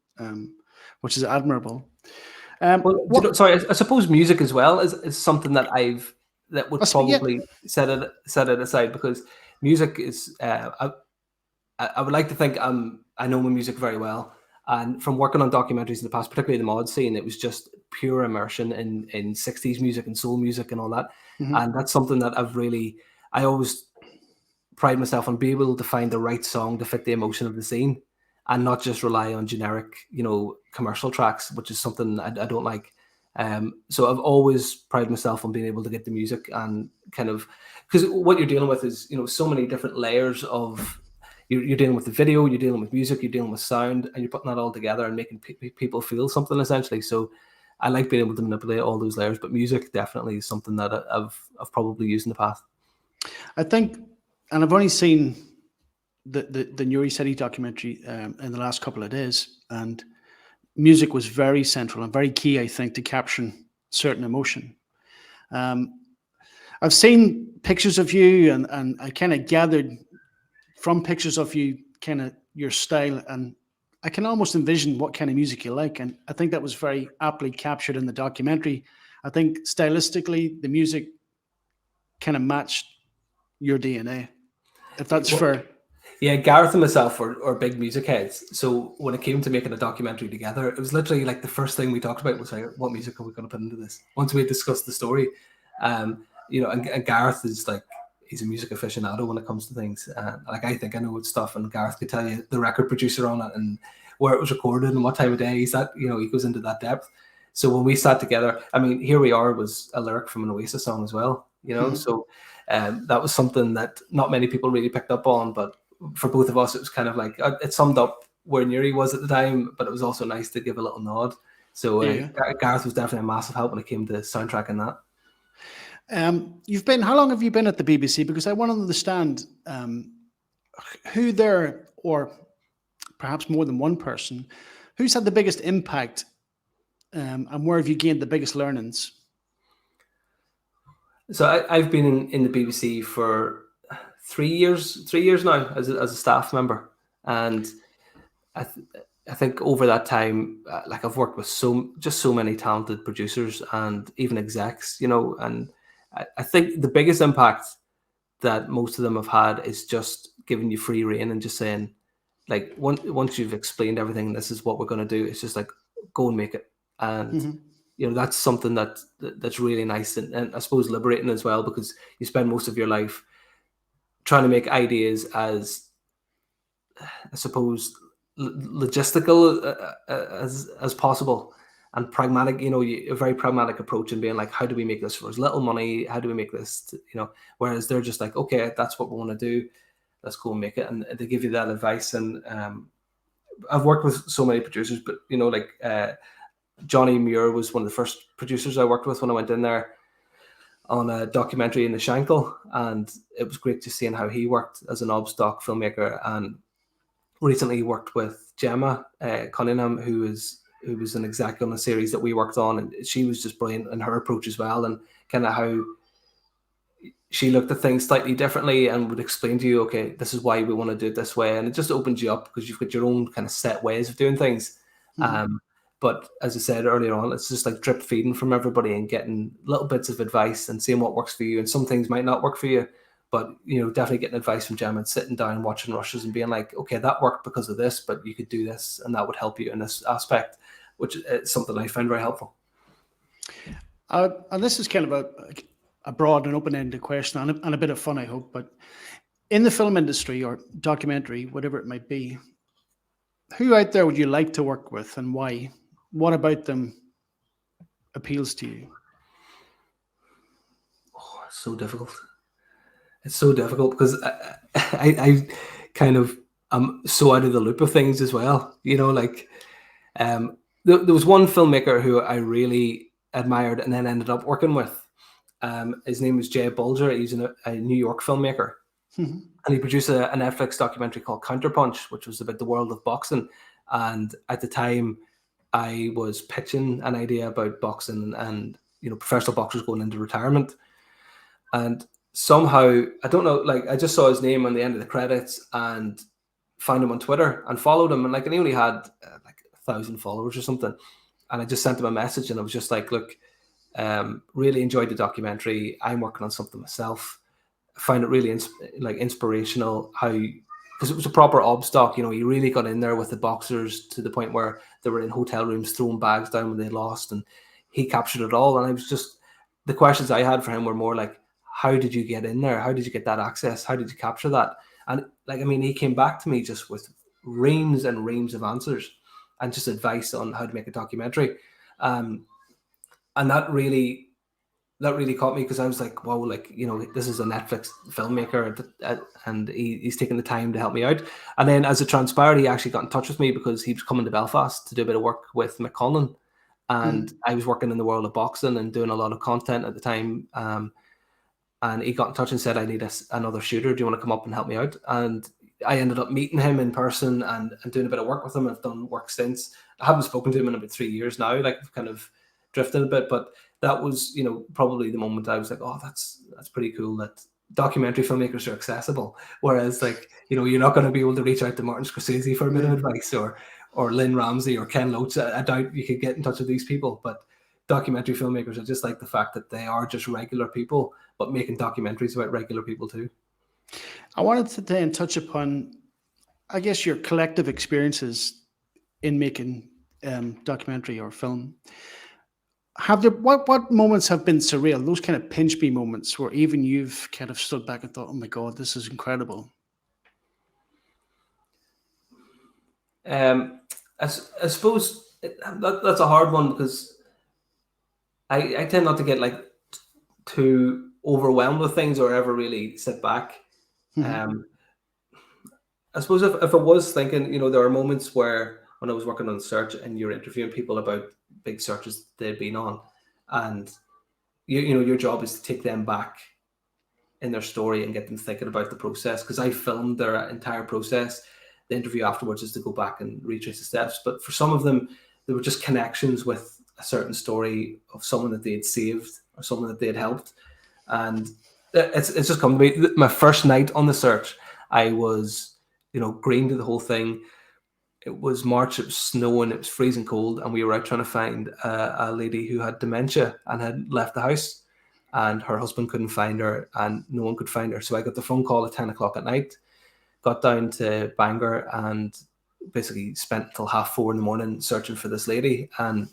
[SPEAKER 1] which is admirable.
[SPEAKER 2] Well, sorry, I suppose music as well is something that would
[SPEAKER 1] Yeah.
[SPEAKER 2] probably set it aside, because music is, I would like to think I know my music very well. And from working on documentaries in the past, particularly the mod scene, it was just pure immersion in 60s music and soul music and all that. And that's something that I always pride myself on, being able to find the right song to fit the emotion of the scene, and not just rely on generic, commercial tracks, which is something I don't like. So I've always prided myself on being able to get the music, and kind of, because what you're dealing with is, so many different layers of, you're dealing with the video, you're dealing with music, you're dealing with sound, and you're putting that all together and making people feel something, essentially. So I like being able to manipulate all those layers, but music definitely is something that I've probably used in the past.
[SPEAKER 1] I think, and I've only seen the Nuri City documentary in the last couple of days, and music was very central and very key, I think, to capturing certain emotion. I've seen pictures of you, and I kind of gathered from pictures of you kind of your style, and I can almost envision what kind of music you like, and I think that was very aptly captured in the documentary. I think stylistically, the music kind of matched your DNA, if that's fair.
[SPEAKER 2] Yeah, Gareth and myself are big music heads. So when it came to making a documentary together, it was literally like the first thing we talked about was like, what music are we going to put into this? Once we had discussed the story. and Gareth is like, he's a music aficionado when it comes to things. Like, I think I know stuff, and Gareth could tell you the record producer on it and where it was recorded and what time of day. He goes into that depth. So when we sat together, I mean, Here We Are was a lyric from an Oasis song as well, So that was something that not many people really picked up on, but for both of us, it was kind of like, it summed up where Newry was at the time, but it was also nice to give a little nod. So Gareth was definitely a massive help when it came to soundtracking that.
[SPEAKER 1] How long have you been at the BBC? Because I want to understand who there, or perhaps more than one person, who's had the biggest impact, and where have you gained the biggest learnings?
[SPEAKER 2] So I've been in the BBC for 3 years now as a staff member, and I think over that time, like, I've worked with so many talented producers and even execs, and I think the biggest impact that most of them have had is just giving you free rein and just saying, like, once you've explained everything, this is what we're going to do. It's just like, go and make it. And that's something that's really nice and I suppose liberating as well, because you spend most of your life trying to make ideas as, I suppose, logistical as possible and pragmatic. A very pragmatic approach and being like, how do we make this for as little money? How do we make this? Whereas they're just like, okay, that's what we want to do. Let's go and make it, and they give you that advice. And I've worked with so many producers, but Johnny Muir was one of the first producers I worked with when I went in there on a documentary in the Shankill, and it was great to seeing how he worked as an obstock filmmaker. And recently worked with Gemma Cunningham, who was an exec on a series that we worked on, and she was just brilliant in her approach as well, and kind of how she looked at things slightly differently and would explain to you, okay, this is why we want to do it this way, and it just opens you up because you've got your own kind of set ways of doing things. But as I said earlier on, it's just like drip feeding from everybody and getting little bits of advice and seeing what works for you, and some things might not work for you. But definitely getting advice from Gemma and sitting down, watching rushes and being like, okay, that worked because of this, but you could do this, and that would help you in this aspect, which is something I find very helpful.
[SPEAKER 1] And this is kind of a broad and open-ended question, and a bit of fun, I hope. But in the film industry or documentary, whatever it might be, who out there would you like to work with, and why? What about them appeals to you?
[SPEAKER 2] Oh, it's so difficult. It's so difficult because I kind of am so out of the loop of things as well. There was one filmmaker who I really admired and then ended up working with. His name was Jay Bulger. He's a New York filmmaker. And he produced a Netflix documentary called Counterpunch, which was about the world of boxing. And at the time, I was pitching an idea about boxing and professional boxers going into retirement. And somehow, I don't know, like, I just saw his name on the end of the credits and found him on Twitter and followed him. And he only had like 1,000 followers or something. And I just sent him a message, and I was just like, look, really enjoyed the documentary. I'm working on something myself. I found it really inspirational because it was a proper obstock. He really got in there with the boxers to the point where they were in hotel rooms throwing bags down when they lost, and he captured it all. And I was just, the questions I had for him were more like, how did you get in there? How did you get that access? How did you capture that? And he came back to me just with reams and reams of answers and just advice on how to make a documentary. And that really caught me, because I was like, wow, this is a Netflix filmmaker, and he's taking the time to help me out. And then as it transpired, he actually got in touch with me because he was coming to Belfast to do a bit of work with McKenzie. And I was working in the world of boxing and doing a lot of content at the time. And he got in touch and said, I need another shooter. Do you want to come up and help me out? And I ended up meeting him in person and doing a bit of work with him. I've done work since. I haven't spoken to him in about 3 years now. I've kind of drifted a bit, but that was, probably the moment I was like, oh, that's pretty cool that documentary filmmakers are accessible. Whereas, you're not going to be able to reach out to Martin Scorsese for a bit of advice, or Lynn Ramsey or Ken Loach. I doubt you could get in touch with these people, but documentary filmmakers, I just like the fact that they are just regular people, but making documentaries about regular people too.
[SPEAKER 1] I wanted to then touch upon, I guess, your collective experiences in making documentary or film. Have there what moments have been surreal? Those kind of pinch me moments where even you've kind of stood back and thought, "Oh my god, this is incredible."
[SPEAKER 2] I suppose that's a hard one because I tend not to get like too overwhelmed with things or ever really sit back.
[SPEAKER 1] Hmm.
[SPEAKER 2] Um, I suppose if I was thinking, there are moments where when I was working on search and you're interviewing people about big searches they've been on, and your job is to take them back in their story and get them thinking about the process. Because I filmed their entire process. The interview afterwards is to go back and retrace the steps. But for some of them, there were just connections with a certain story of someone that they had saved or someone that they had helped, and it's just come to me. My first night on the search, I was green to the whole thing. It was March, it was snowing, it was freezing cold, and we were out trying to find a lady who had dementia and had left the house, and her husband couldn't find her, and no one could find her. So I got the phone call at 10 o'clock at night, got down to Bangor, and basically spent till 4:30 in the morning searching for this lady. And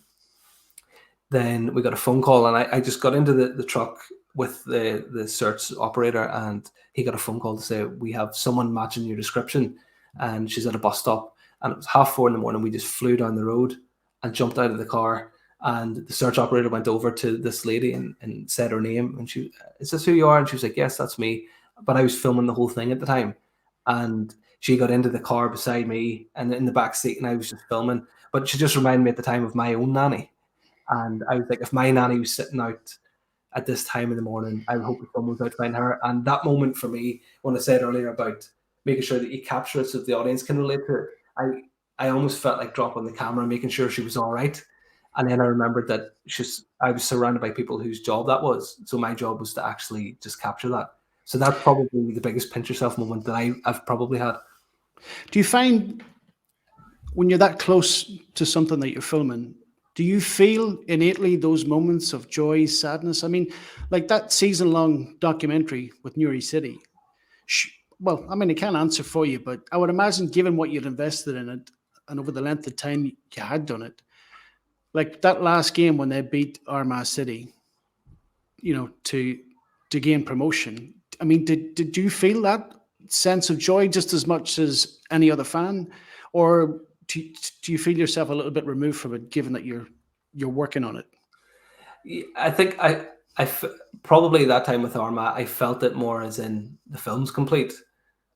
[SPEAKER 2] then we got a phone call, and I just got into the truck with the search operator, and he got a phone call to say, we have someone matching your description, and she's at a bus stop. And it was 4:30 in the morning. We just flew down the road and jumped out of the car. And the search operator went over to this lady and said her name. And she, is this who you are? And she was like, yes, that's me. But I was filming the whole thing at the time. And she got into the car beside me and in the back seat, and I was just filming. But she just reminded me at the time of my own nanny. And I was like, if my nanny was sitting out at this time in the morning, I would hope that someone was out to find her. And that moment for me, when I said earlier about making sure that you capture it so that the audience can relate to it, I almost felt like dropping the camera, making sure she was all right. And then I remembered that I was surrounded by people whose job that was. So my job was to actually just capture that. So that's probably the biggest pinch yourself moment that I've probably had.
[SPEAKER 1] Do you find when you're that close to something that you're filming, do you feel innately those moments of joy, sadness? I mean, like that season long documentary with Newry City. Well, I mean, I can't answer for you, but I would imagine, given what you'd invested in it and over the length of time you had done it, like that last game when they beat Armagh City, to gain promotion. I mean, did you feel that sense of joy just as much as any other fan, or do you feel yourself a little bit removed from it, given that you're working on it?
[SPEAKER 2] I think probably that time with Armagh, I felt it more as in the film's complete.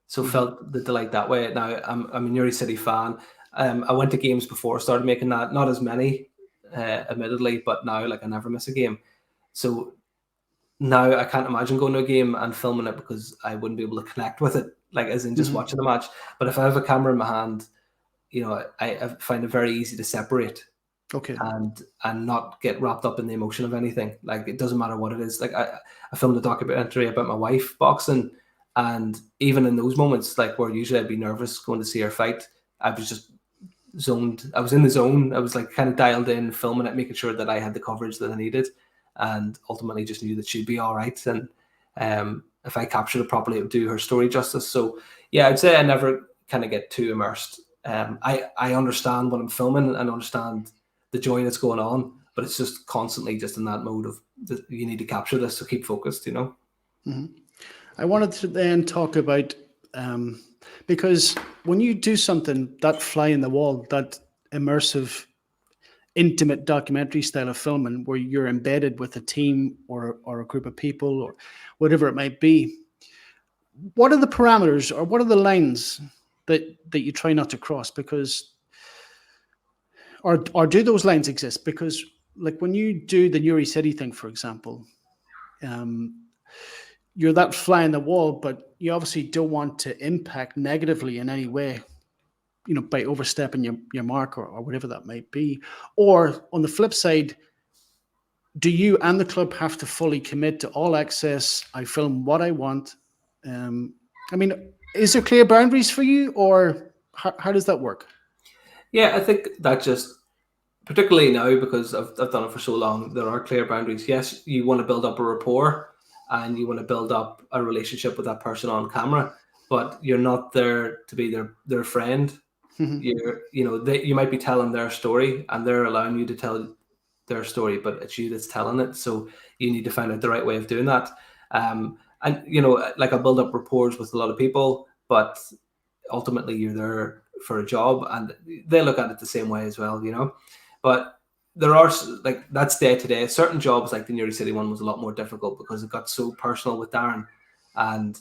[SPEAKER 2] So
[SPEAKER 1] Hmm.
[SPEAKER 2] felt the delight that way. Now I'm a Newry City fan. I went to games before I started making that. Not as many, admittedly, but now like I never miss a game. So now I can't imagine going to a game and filming it because I wouldn't be able to connect with it, like as in just
[SPEAKER 1] Hmm.
[SPEAKER 2] watching the match. But if I have a camera in my hand, I find it very easy to separate
[SPEAKER 1] Okay.
[SPEAKER 2] and not get wrapped up in the emotion of anything. Like it doesn't matter what it is. Like I filmed a documentary about my wife boxing, and even in those moments, like where usually I'd be nervous going to see her fight, I was just zoned. I was in the zone. I was like kind of dialed in, filming it, making sure that I had the coverage that I needed, and ultimately just knew that she'd be all right. And if I captured it properly, it would do her story justice. So yeah, I'd say I never kind of get too immersed. I understand what I'm filming and understand the joy that's going on, but it's just constantly just in that mode of you need to capture this, so keep focused.
[SPEAKER 1] Hmm. I wanted to then talk about, um, because when you do something that fly in the wall, that immersive, intimate documentary style of filming, where you're embedded with a team or a group of people or whatever it might be, what are the parameters or what are the lines that you try not to cross? Because or do those lines exist? Because like when you do the Newry City thing, for example, um, you're that fly in the wall, but you obviously don't want to impact negatively in any way, by overstepping your mark or whatever that might be. Or on the flip side, do you and the club have to fully commit to all access? I film what I want. Um, I mean, is there clear boundaries for you, or how does that work?
[SPEAKER 2] Yeah, I think that just particularly now because I've done it for so long, there are clear boundaries. Yes, you want to build up a rapport and you want to build up a relationship with that person on camera, but you're not there to be their friend.
[SPEAKER 1] Mhm.
[SPEAKER 2] You might be telling their story and they're allowing you to tell their story, but it's you that's telling it. So you need to find out the right way of doing that. And like I build up rapport with a lot of people, but ultimately you're there for a job, and they look at it the same way as well. But there are, like, that's day to day. Certain jobs, like the Newry City one, was a lot more difficult because it got so personal with Darren, and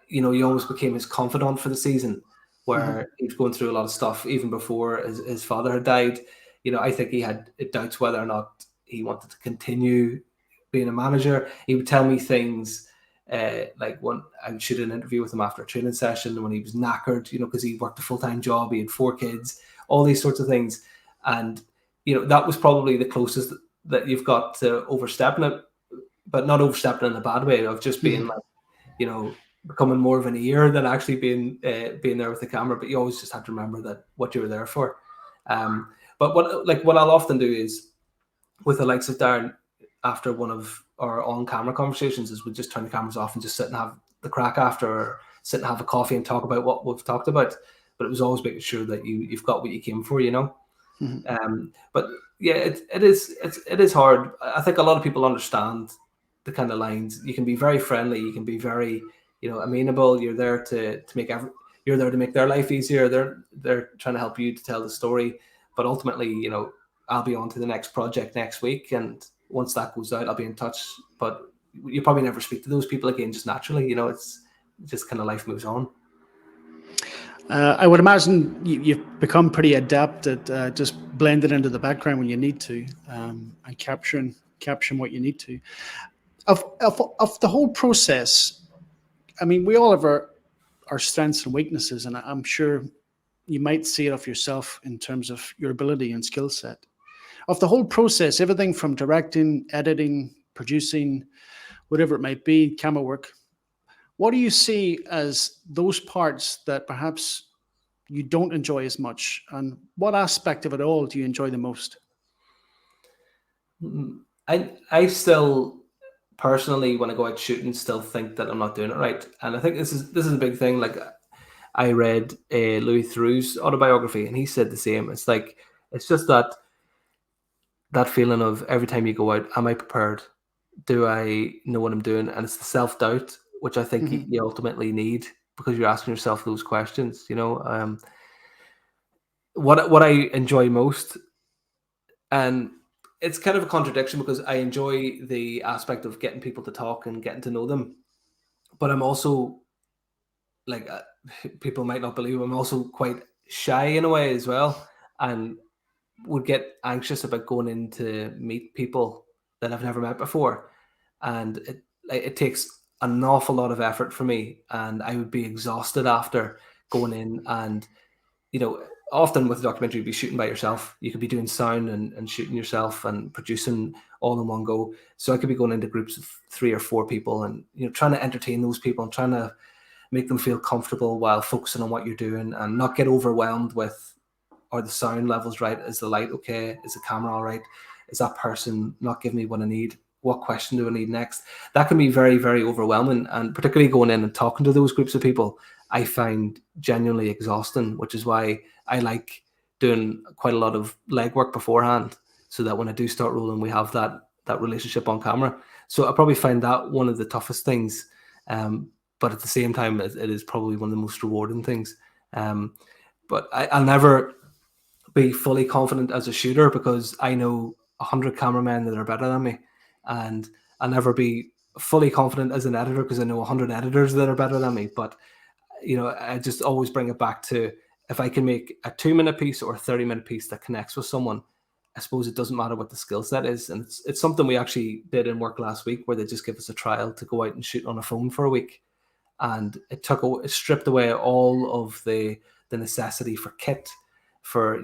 [SPEAKER 2] you almost became his confidant for the season, where he was going through a lot of stuff even before his father had died. I think he had doubts whether or not he wanted to continue being a manager. He would tell me things like when I would shoot an interview with him after a training session when he was knackered, because he worked a full-time job, he had 4 kids, all these sorts of things. And, that was probably the closest that you've got to overstepping it, but not overstepping in a bad way, of just being like, becoming more of an ear than actually being there with the camera. But you always just have to remember that what you were there for. But what I'll often do is, with the likes of Darren, after one of our on-camera conversations, is we just turn the cameras off and just sit and have the crack after, or sit and have a coffee and talk about what we've talked about. But it was always making sure that you've got what you came for, But yeah, it is hard. I think a lot of people understand the kind of lines. You can be very friendly, you can be very amenable. You're there to make you're there to make their life easier. They're trying to help you to tell the story. But ultimately, I'll be on to the next project next week, and once that goes out, I'll be in touch. But you probably never speak to those people again, just naturally. It's just kind of life moves on.
[SPEAKER 1] I would imagine you've become pretty adept at just blending into the background when you need to, and capturing what you need to. Of the whole process, I mean, we all have our strengths and weaknesses, and I'm sure you might see it of yourself in terms of your ability and skill set. Of the whole process, everything from directing, editing, producing, whatever it might be, camera work, what do you see as those parts that perhaps you don't enjoy as much, and what aspect of it all do you enjoy the most?
[SPEAKER 2] I still, personally, when I go out shooting, still think that I'm not doing it right, and I think this is a big thing. Like, I read Louis Theroux's autobiography, and he said the same. It's like, it's just that feeling of every time you go out, am I prepared? Do I know what I'm doing? And it's the self-doubt, which I think you ultimately need, because you're asking yourself those questions. What I enjoy most, and it's kind of a contradiction, because I enjoy the aspect of getting people to talk and getting to know them, but I'm also, like, people might not believe, I'm also quite shy in a way as well, and would get anxious about going in to meet people that I've never met before, and it takes an awful lot of effort for me, and I would be exhausted after going in. And often with a documentary, you'd be shooting by yourself. You could be doing sound and shooting yourself and producing all in one go. So I could be going into groups of 3 or 4 people, and trying to entertain those people and trying to make them feel comfortable while focusing on what you're doing, and not get overwhelmed with, are the sound levels right? Is the light okay? Is the camera all right? Is that person not giving me what I need? What question do I need next? That can be very, very overwhelming. And particularly going in and talking to those groups of people, I find genuinely exhausting, which is why I like doing quite a lot of legwork beforehand, so that when I do start rolling, we have that relationship on camera. So I probably find that one of the toughest things. But at the same time, it is probably one of the most rewarding things. But I'll never be fully confident as a shooter, because I know 100 cameramen that are better than me, and I'll never be fully confident as an editor, because I know 100 editors that are better than me. But I just always bring it back to, if I can make a 2-minute piece or a 30-minute piece that connects with someone, I suppose it doesn't matter what the skill set is. And it's something we actually did in work last week, where they just give us a trial to go out and shoot on a phone for a week, and it stripped away all of the necessity for kit, for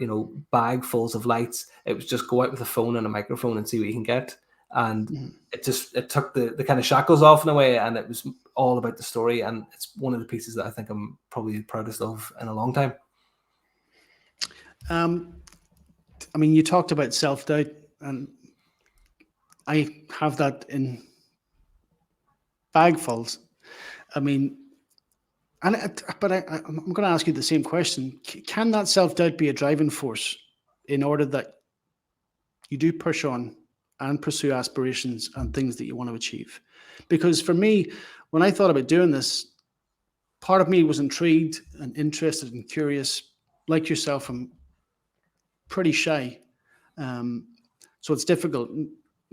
[SPEAKER 2] bagfuls of lights. It was just go out with a phone and a microphone and see what you can get. And it took the kind of shackles off in a way, and it was all about the story. And it's one of the pieces that I think I'm probably the proudest of in a long time.
[SPEAKER 1] I mean, you talked about self-doubt, and I have that in bagfuls. I mean, but I'm going to ask you the same question. Can that self-doubt be a driving force in order that you do push on and pursue aspirations and things that you want to achieve. Because for me, when I thought about doing this, part of me was intrigued and interested and curious. Like yourself, I'm pretty shy. Um, so it's difficult.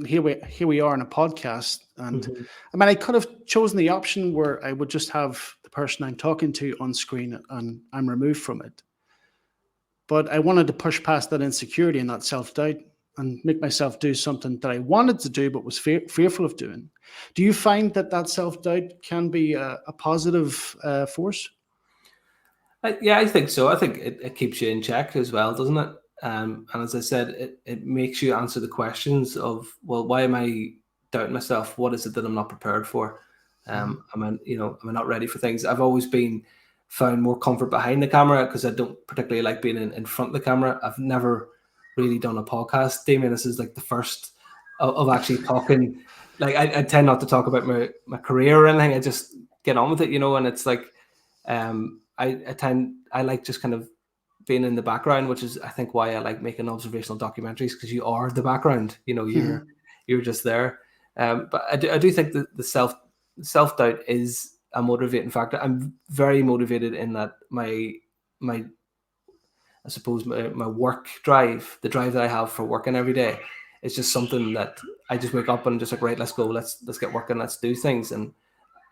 [SPEAKER 1] Here we are in a podcast, and
[SPEAKER 2] Mhm.
[SPEAKER 1] I mean, I could have chosen the option where I would just have the person I'm talking to on screen and I'm removed from it. But I wanted to push past that insecurity and that self doubt and make myself do something that I wanted to do but was fearful of doing. Do you find that that self doubt can be a positive force?
[SPEAKER 2] Yeah, I think so. I think it keeps you in check as well, doesn't it? And as I said, it makes you answer the questions of, well, why am I doubting myself? What is it that I'm not prepared for?
[SPEAKER 1] Mhm.
[SPEAKER 2] Am I not ready for things? I've always been found more comfort behind the camera because I don't particularly like being in front of the camera. I've never really done a podcast, Damien. This is like the first of actually talking. Like I tend not to talk about my career or anything. I just get on with it, and it's like I like just kind of being in the background, which is I think why I like making observational documentaries, because you are the background.
[SPEAKER 1] Mhm.
[SPEAKER 2] You're just there. But I do think that the self doubt is a motivating factor. I'm very motivated in that my I suppose my work drive, the drive that I have for working every day, is just something that I just wake up and just like, right, let's go, let's get working, let's do things. And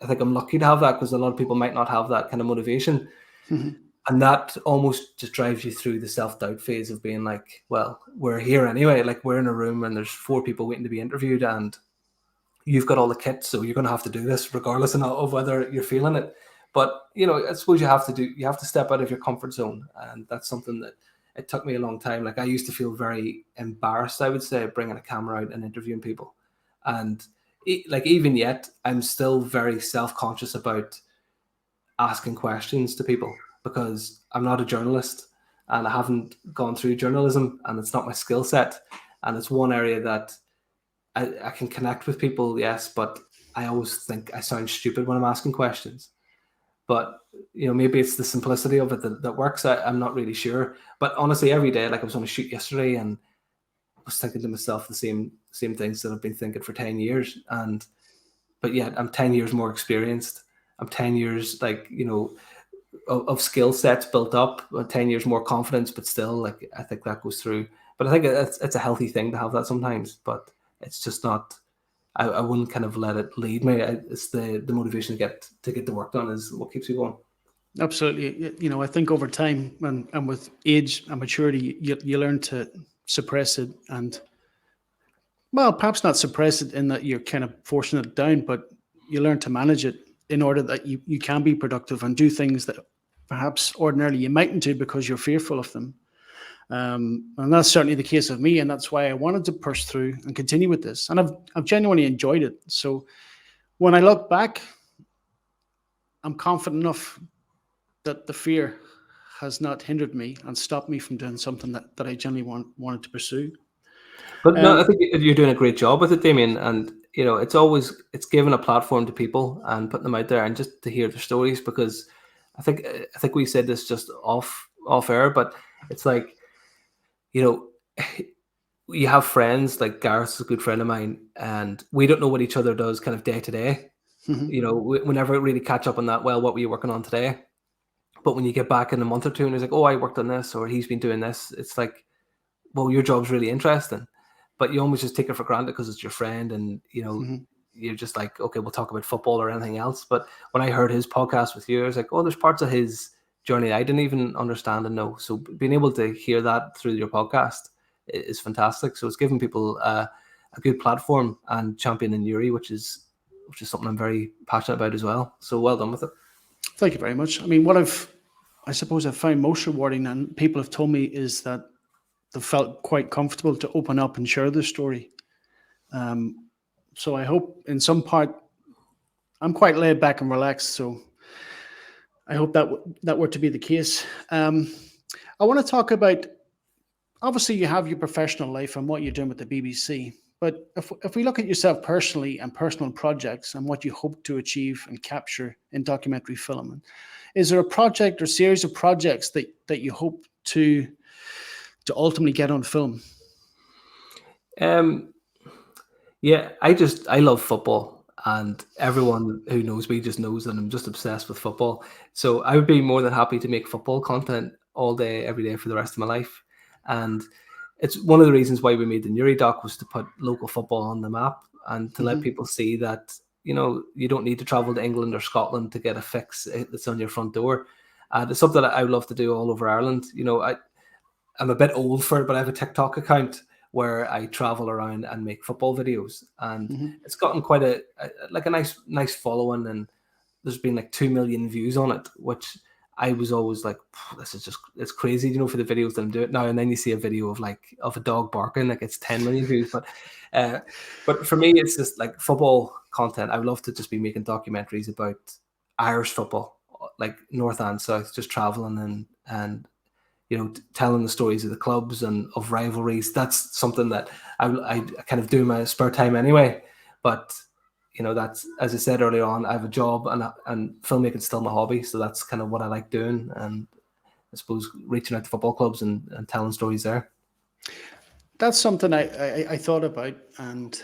[SPEAKER 2] I think I'm lucky to have that, because a lot of people might not have that kind of motivation.
[SPEAKER 1] Mhm.
[SPEAKER 2] And that almost just drives you through the self-doubt phase of being like, well, we're here anyway. Like, we're in a room and there's 4 people waiting to be interviewed, and you've got all the kit, so you're going to have to do this regardless of whether you're feeling it. But I suppose you have to step out of your comfort zone, and that's something that it took me a long time. Like, I used to feel very embarrassed, I would say, bringing a camera out and interviewing people. And like, even yet, I'm still very self-conscious about asking questions to people, because I'm not a journalist and I haven't gone through journalism, and it's not my skill set. And it's one area that I can connect with people, yes, but I always think I sound stupid when I'm asking questions. But maybe it's the simplicity of it that works. I'm not really sure. But honestly, every day, like, I was on a shoot yesterday and I was thinking to myself the same things that I've been thinking for 10 years. But yet I'm 10 years more experienced. I'm 10 years, like, of skill sets built up, 10 years more confidence, but still, like, I think that goes through. But I think it's a healthy thing to have that sometimes, but it's just not, I wouldn't kind of let it lead me. It's the motivation to get the work done is what keeps you going.
[SPEAKER 1] Absolutely. I think over time and with age and maturity, you learn to suppress it and, well, perhaps not suppress it in that you're kind of forcing it down, but you learn to manage it in order that you can be productive and do things that perhaps ordinarily you mightn't do because you're fearful of them. And that's certainly the case of me, and that's why I wanted to push through and continue with this. And I've genuinely enjoyed it. So when I look back, I'm confident enough that the fear has not hindered me and stopped me from doing something that I genuinely wanted to pursue.
[SPEAKER 2] But no, I
[SPEAKER 1] Um,
[SPEAKER 2] think you're doing a great job with it, Damien. And it's giving a platform to people and putting them out there and just to hear their stories. Because I think we said this just off air, but it's like, you know, you have friends, like Gareth's a good friend of mine, and we don't know what each other does kind of day to day.
[SPEAKER 1] mhm,
[SPEAKER 2] We never really catch up on that. Well, what were you working on today? But when you get back in a month or two and it's like, oh, I worked on this, or he's been doing this, it's like, well, your job's really interesting, but you almost just take it for granted because it's your friend, and
[SPEAKER 1] mhm.
[SPEAKER 2] you're just like, okay, we'll talk about football or anything else. But when I heard his podcast with you, I was like, oh, there's parts of his journey I didn't even understand and know. So being able to hear that through your podcast is fantastic. So it's giving people a good platform and championing Yuri, which is something I'm very passionate about as well. So well done with it.
[SPEAKER 1] Thank you very much. I mean, I suppose I've found most rewarding, and people have told me, is that they felt quite comfortable to open up and share their story. Um, so I hope in some part I'm quite laid back and relaxed. So I hope that were to be the case. I want to talk about, obviously you have your professional life and what you're doing with the BBC. But if we look at yourself personally and personal projects and what you hope to achieve and capture in documentary film, is there a project or series of projects that you hope to ultimately get on film?
[SPEAKER 2] Um, yeah, I love football, and everyone who knows me just knows that I'm just obsessed with football. So I would be more than happy to make football content all day, every day for the rest of my life. And it's one of the reasons why we made the Newry doc was to put local football on the map and to let
[SPEAKER 1] Hmm.
[SPEAKER 2] people see that you don't need to travel to England or Scotland to get a fix that's on your front door. And it's something that I would love to do all over Ireland. I'm a bit old for it, but I have a TikTok account where I travel around and make football videos, and
[SPEAKER 1] Hmm.
[SPEAKER 2] it's gotten quite a nice following, and there's been like 2 million views on it, which I was always like, this is just it's crazy, for the videos that I'm doing now. And then you see a video of a dog barking, like it's 10 million views. Uh, but for me, it's just like football content. I would love to just be making documentaries about Irish football, like north and south, just traveling and telling the stories of the clubs and of rivalries. That's something that I kind of do in my spare time anyway. But that's, as I said earlier on, I have a job, and filmmaking is still my hobby. So that's kind of what I like doing, and I suppose reaching out to football clubs and telling stories there.
[SPEAKER 1] That's something I thought about, and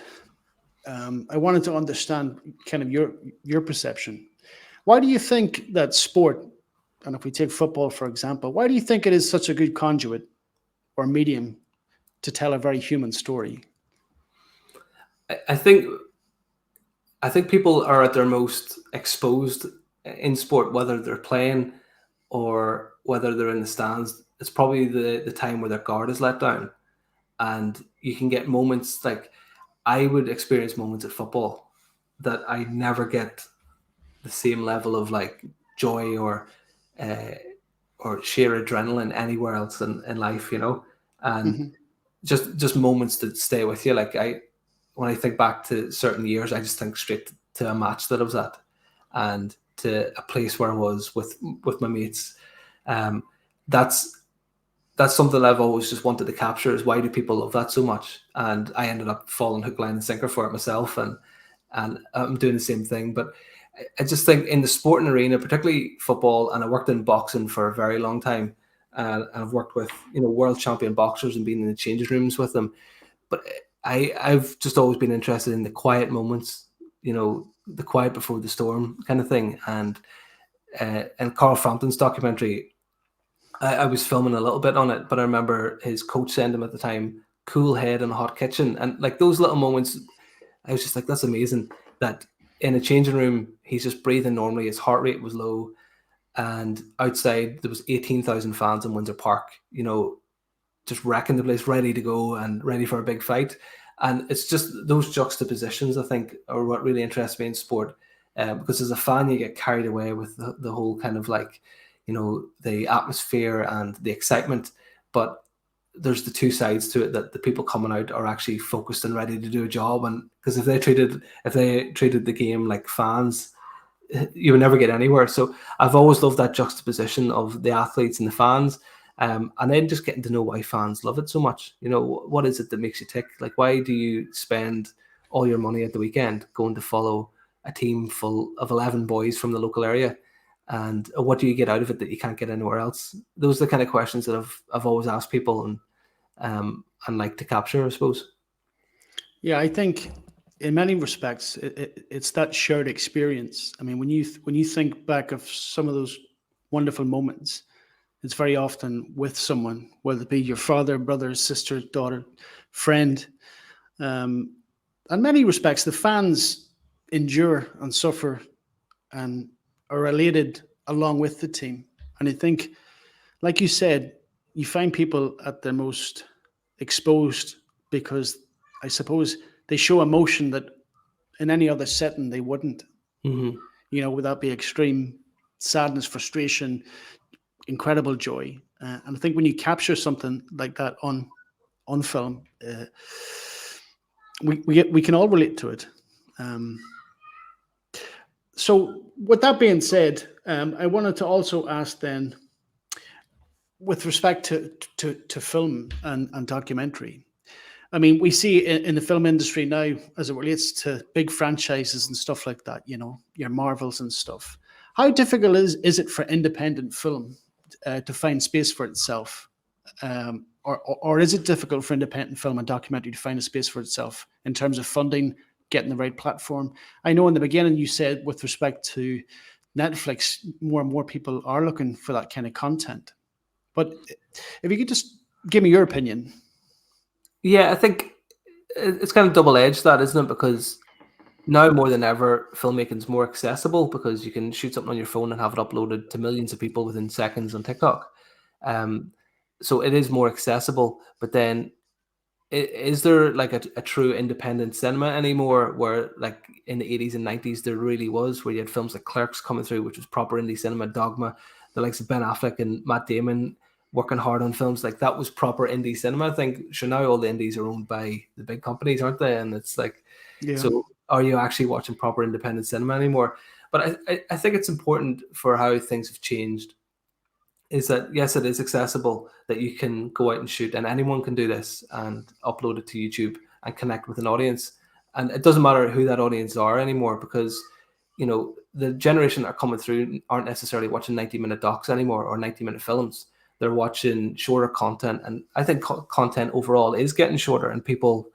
[SPEAKER 1] I wanted to understand kind of your perception. Why do you think that sport, and if we take football for example, why do you think it is such a good conduit or medium to tell a very human story?
[SPEAKER 2] I think people are at their most exposed in sport, whether they're playing or whether they're in the stands. It's probably the time where their guard is let down, and you can get moments like I would experience moments at football that I never get the same level of like joy uh, or sheer adrenaline anywhere else in life, and
[SPEAKER 1] Hmm.
[SPEAKER 2] just moments that stay with you. Like when I think back to certain years, I just think straight to a match that I was at and to a place where I was with my mates. Um, that's something I've always just wanted to capture is why do people love that so much? And I ended up falling hook, line, and sinker for it myself, and I'm doing the same thing. But I just think in the sporting arena, particularly football, and I worked in boxing for a very long time, and I've worked with world champion boxers and been in the changing rooms with them. But I've just always been interested in the quiet moments, the quiet before the storm kind of thing. And Carl Frampton's documentary, I was filming a little bit on it, but I remember his coach saying to him at the time, "Cool head in a hot kitchen," and like those little moments, I was just like, "That's amazing." That in a changing room, he's just breathing normally. His heart rate was low, and outside there was 18,000 fans in Windsor Park. Just wrecking the place, ready to go and ready for a big fight. And it's just those juxtapositions, I think, are what really interests me in sport. Because as a fan, you get carried away with the whole kind of like, the atmosphere and the excitement. But there's the two sides to it, that the people coming out are actually focused and ready to do a job. And because if they treated the game like fans, you would never get anywhere. So I've always loved that juxtaposition of the athletes and the fans, and then just getting to know why fans love it so much. What is it that makes you tick? Like, why do you spend all your money at the weekend going to follow a team full of 11 boys from the local area? And what do you get out of it that you can't get anywhere else? Those are the kind of questions that I've always asked people, and like to capture, I suppose.
[SPEAKER 1] Yeah, I think in many respects it's that shared experience. I mean, when you think back of some of those wonderful moments, it's very often with someone, whether it be your father, brother, sister, daughter, friend. Um, in many respects, the fans endure and suffer and are related along with the team. And I think, like you said, you find people at their most exposed because I suppose they show emotion that in any other setting they wouldn't.
[SPEAKER 2] Hmm.
[SPEAKER 1] Would that be extreme sadness, frustration, incredible joy? And I think when you capture something like that on film, we can all relate to it. Um, so, with that being said, I wanted to also ask then, with respect to film and documentary. I mean, we see in the film industry now, as it relates to big franchises and stuff like that, your Marvels and stuff. How difficult is it for independent film to find space for itself? or is it difficult for independent film and documentary to find a space for itself in terms of funding, getting the right platform? I know in the beginning you said with respect to Netflix, more and more people are looking for that kind of content. But if you could just give me your opinion.
[SPEAKER 2] Yeah, I think it's kind of double edged, that, isn't it? Because now more than ever, filmmaking is more accessible because you can shoot something on your phone and have it uploaded to millions of people within seconds on TikTok. Um, so it is more accessible. But then, is there like a true independent cinema anymore? Where like in the 80s and 90s, there really was, where you had films like Clerks coming through, which was proper indie cinema, Dogma, the likes of Ben Affleck and Matt Damon working hard on films like that was proper indie cinema. I think sure now all the indies are owned by the big companies, aren't they? And it's like,
[SPEAKER 1] Yeah.
[SPEAKER 2] so are you actually watching proper independent cinema anymore? But I think it's important for how things have changed is that yes, it is accessible, that you can go out and shoot and anyone can do this and upload it to YouTube and connect with an audience. And it doesn't matter who that audience are anymore because, you know, the generation that are coming through aren't necessarily watching 90-minute docs anymore or 90-minute films. They're watching shorter content. And I think content overall is getting shorter and people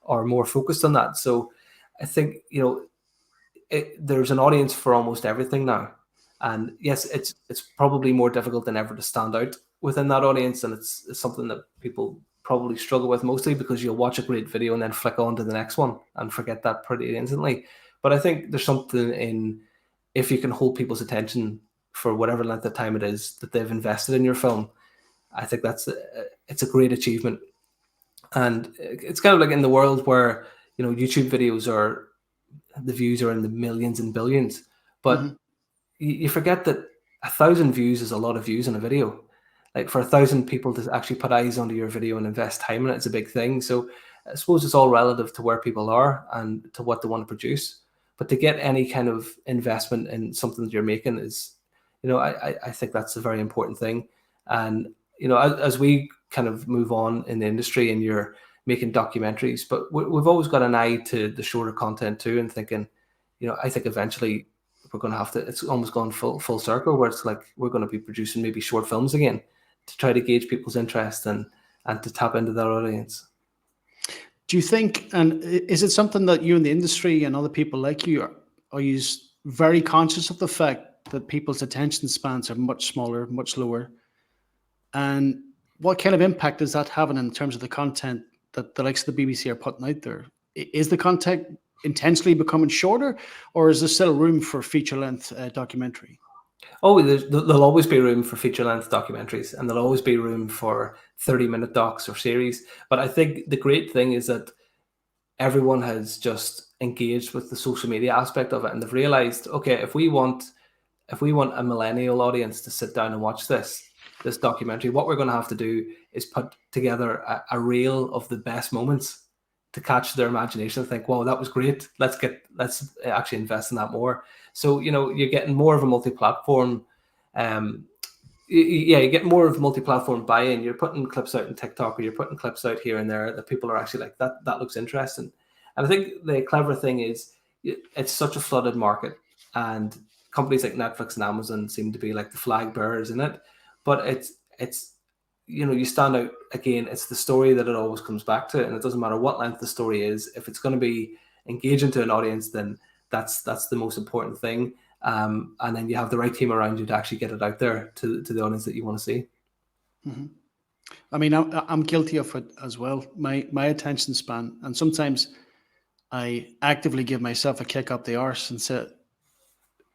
[SPEAKER 2] are more focused on that. So I think, you know, there's an audience for almost everything now. And yes, it's probably more difficult than ever to stand out within that audience, and it's something that people probably struggle with mostly because you'll watch a great video and then flick on to the next one and forget that pretty instantly. But I think there's something in if you can hold people's attention for whatever length of time it is that they've invested in your film. I think it's a great achievement, and it's kind of like in the world where you know YouTube videos are the views are in the millions and billions, but you forget that 1,000 views is a lot of views on a video. Like for 1,000 people to actually put eyes onto your video and invest time in it, it's a big thing. So I suppose it's all relative to where people are and to what they want to produce. But to get any kind of investment in something that you're making is, you know, I think that's a very important thing. And, you know, as we kind of move on in the industry and you're making documentaries, but we've always got an eye to the shorter content too and thinking, you know, I think eventually we're going to have to, it's almost gone full circle where it's like we're going to be producing maybe short films again to try to gauge people's interest and to tap into that audience.
[SPEAKER 1] Do you think, and is it something that you in the industry and other people like you are you very conscious of the fact that people's attention spans are much smaller, much lower? And what kind of impact is that having in terms of the content that the likes of the BBC are putting out there? Is the content intentionally becoming shorter, or is there still room for feature-length documentary?
[SPEAKER 2] Oh, there'll always be room for feature-length documentaries, and there'll always be room for 30-minute docs or series. But I think the great thing is that everyone has just engaged with the social media aspect of it, and they've realized, okay, if we want a millennial audience to sit down and watch this documentary, what we're going to have to do is put together a reel of the best moments to catch their imagination and think, wow, that was great. Let's actually invest in that more. So, you know, you're getting more of a multi-platform. Yeah, you get more of multi-platform buy-in. You're putting clips out in TikTok or you're putting clips out here and there that people are actually like, that looks interesting. And I think the clever thing is it's such a flooded market and companies like Netflix and Amazon seem to be like the flag bearers in it. But it's you know, you stand out again. It's the story that it always comes back to, and it doesn't matter what length the story is. If it's going to be engaging to an audience, then that's the most important thing. And then you have the right team around you to actually get it out there to the audience that you want to see.
[SPEAKER 1] Mm-hmm. I mean, I'm guilty of it as well. My attention span, and sometimes I actively give myself a kick up the arse and say,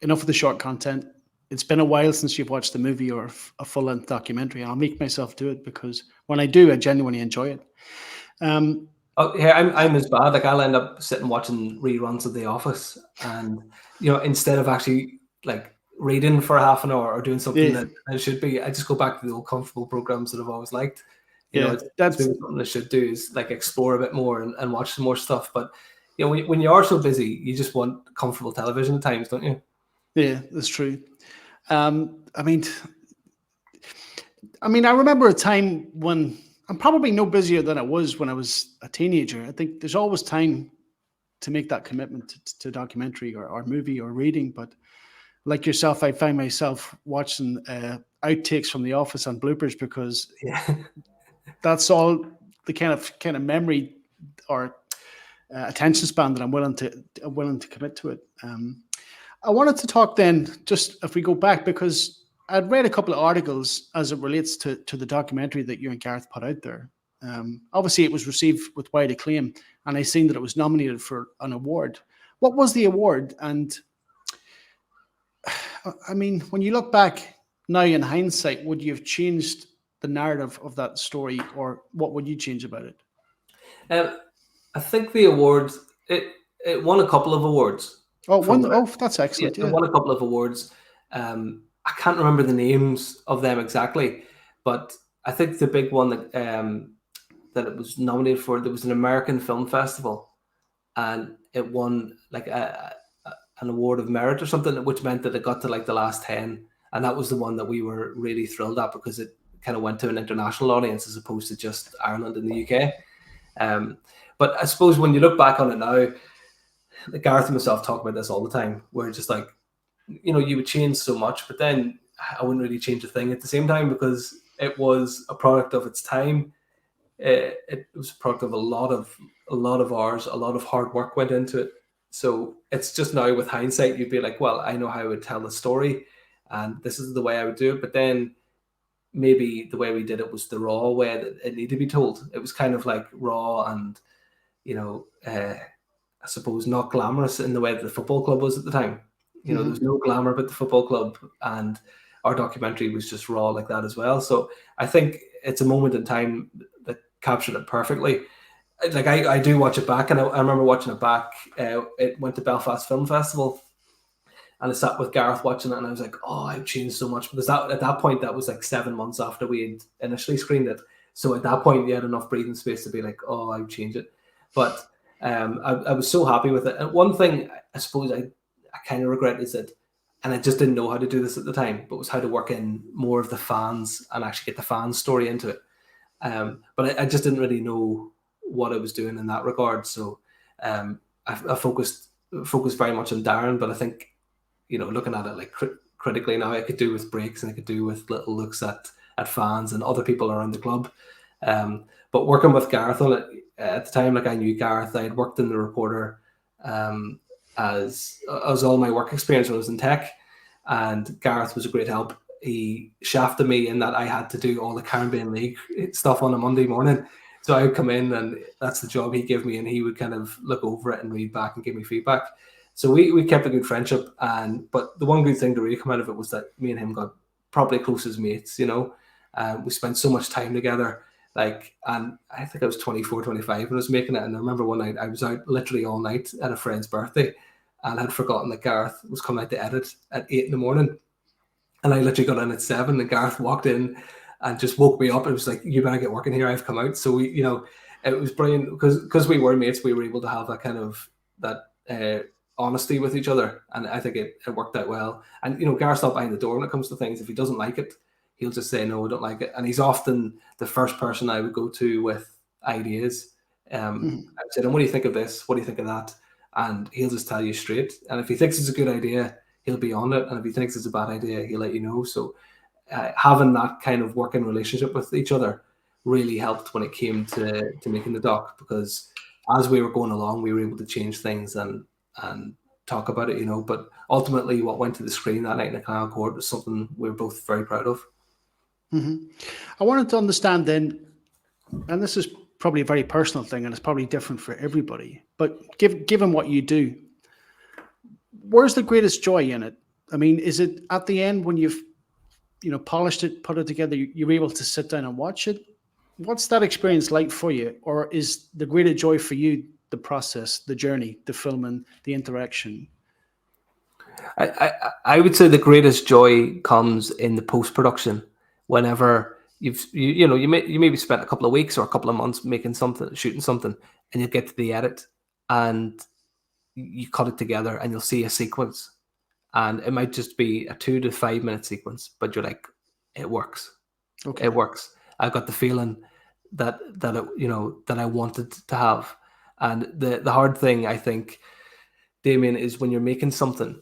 [SPEAKER 1] enough of the short content. It's been a while since you've watched a movie or a full-length documentary. I'll make myself do it because when I do, I genuinely enjoy it.
[SPEAKER 2] Oh, yeah, I'm as bad. Like I'll end up sitting watching reruns of The Office, and you know, instead of actually like reading for half an hour or doing something
[SPEAKER 1] Yeah,
[SPEAKER 2] that I should be, I just go back to the old comfortable programs that I've always liked. You know,
[SPEAKER 1] yeah,
[SPEAKER 2] it's maybe something I should do is like explore a bit more and watch some more stuff. But you know, when you are so busy, you just want comfortable television at times, don't you?
[SPEAKER 1] yeah, that's true. I mean, I remember a time when I'm probably no busier than I was when I was a teenager. I think there's always time to make that commitment to documentary or movie or reading. But like yourself, I find myself watching outtakes from The Office and bloopers because
[SPEAKER 2] Yeah.
[SPEAKER 1] That's all the kind of memory or attention span that I'm willing to commit to it. I wanted to talk then, just if we go back, because I'd read a couple of articles as it relates to the documentary that you and Gareth put out there. Obviously, it was received with wide acclaim, and I seen that it was nominated for an award. What was the award? And I mean, when you look back now in hindsight, would you have changed the narrative of that story, or what would you change about it?
[SPEAKER 2] I think the awards, it won a couple of awards.
[SPEAKER 1] Oh,
[SPEAKER 2] From
[SPEAKER 1] one.
[SPEAKER 2] what
[SPEAKER 1] Oh, that's
[SPEAKER 2] Yeah,
[SPEAKER 1] excellent.
[SPEAKER 2] it
[SPEAKER 1] Yeah.
[SPEAKER 2] won a couple of awards. I can't remember the names of them exactly, but I think the big one that it was nominated for, there was an American film festival, and it won like an award of merit or something, which meant that it got to like the last 10, and that was the one that we were really thrilled at because it kind of went to an international audience as opposed to just Ireland and the UK. But I suppose when you look back on it now, Gareth and myself talk about this all the time. We're just like, you would change so much, but then I wouldn't really change a thing at the same time because it was a product of its time. It was a product of a lot of hours, a lot of hard work went into it. So it's just now with hindsight, you'd be like, well, I know how I would tell the story, and this is the way I would do it. But then maybe the way we did it was the raw way that it needed to be told. It was kind of like raw and I suppose not glamorous in the way that the football club was at the time. There was no glamour about the football club, and our documentary was just raw like that as well. So I think it's a moment in time that captured it perfectly. Like I do watch it back, and I remember watching it back. It went to Belfast Film Festival, and I sat with Gareth watching it, and I was like, "Oh, I've changed so much." Because at that point, that was like 7 months after we had initially screened it. So at that point, you had enough breathing space to be like, "Oh, I've changed it." But I was so happy with it. And one thing I suppose I kind of regret is that, and I just didn't know how to do this at the time, but was how to work in more of the fans and actually get the fans' story into it. But I just didn't really know what I was doing in that regard. So I focused very much on Darren, but I think, looking at it like critically now, I could do with breaks and I could do with little looks at fans and other people around the club. But working with Gareth on it at the time, like I knew Gareth, I had worked in the Reporter as all my work experience when I was in tech, and Gareth was a great help. He shafted me in that I had to do all the Caribbean League stuff on a Monday morning. So I would come in and that's the job he gave me, and he would kind of look over it and read back and give me feedback. So we kept a good friendship, but the one good thing to really come out of it was that me and him got probably close as mates, we spent so much time together. And I think I was 24, 25 when I was making it. And I remember one night I was out literally all night at a friend's birthday and had forgotten that Gareth was coming out to edit at 8 in the morning. And I literally got in at 7 and Gareth walked in and just woke me up. It was like, you better get working here. I've come out. So it was brilliant because we were mates. We were able to have that kind of honesty with each other. And I think it worked out well. And, Gareth's not behind the door when it comes to things. If he doesn't like it, he'll just say, no, I don't like it. And he's often the first person I would go to with ideas. I would say, what do you think of this? What do you think of that? And he'll just tell you straight. And if he thinks it's a good idea, he'll be on it. And if he thinks it's a bad idea, he'll let you know. So having that kind of working relationship with each other really helped when it came to making the doc, because as we were going along, we were able to change things and talk about it, But ultimately, what went to the screen that night in the Canal Court was something we were both very proud of.
[SPEAKER 1] I wanted to understand then, and this is probably a very personal thing, and it's probably different for everybody, but given what you do, where's the greatest joy in it? I mean, is it at the end when you've polished it, put it together, you're able to sit down and watch it? What's that experience like for you? Or is the greater joy for you the process, the journey, the filming, the interaction?
[SPEAKER 2] I would say the greatest joy comes in the post-production. Whenever you maybe spent a couple of weeks or a couple of months making something, shooting something, and you get to the edit and you cut it together and you'll see a sequence, and it might just be a 2 to 5 minute sequence, but you're like, it works. Okay. It works. I've got the feeling that I wanted to have. And the hard thing, I think, Damien, is when you're making something.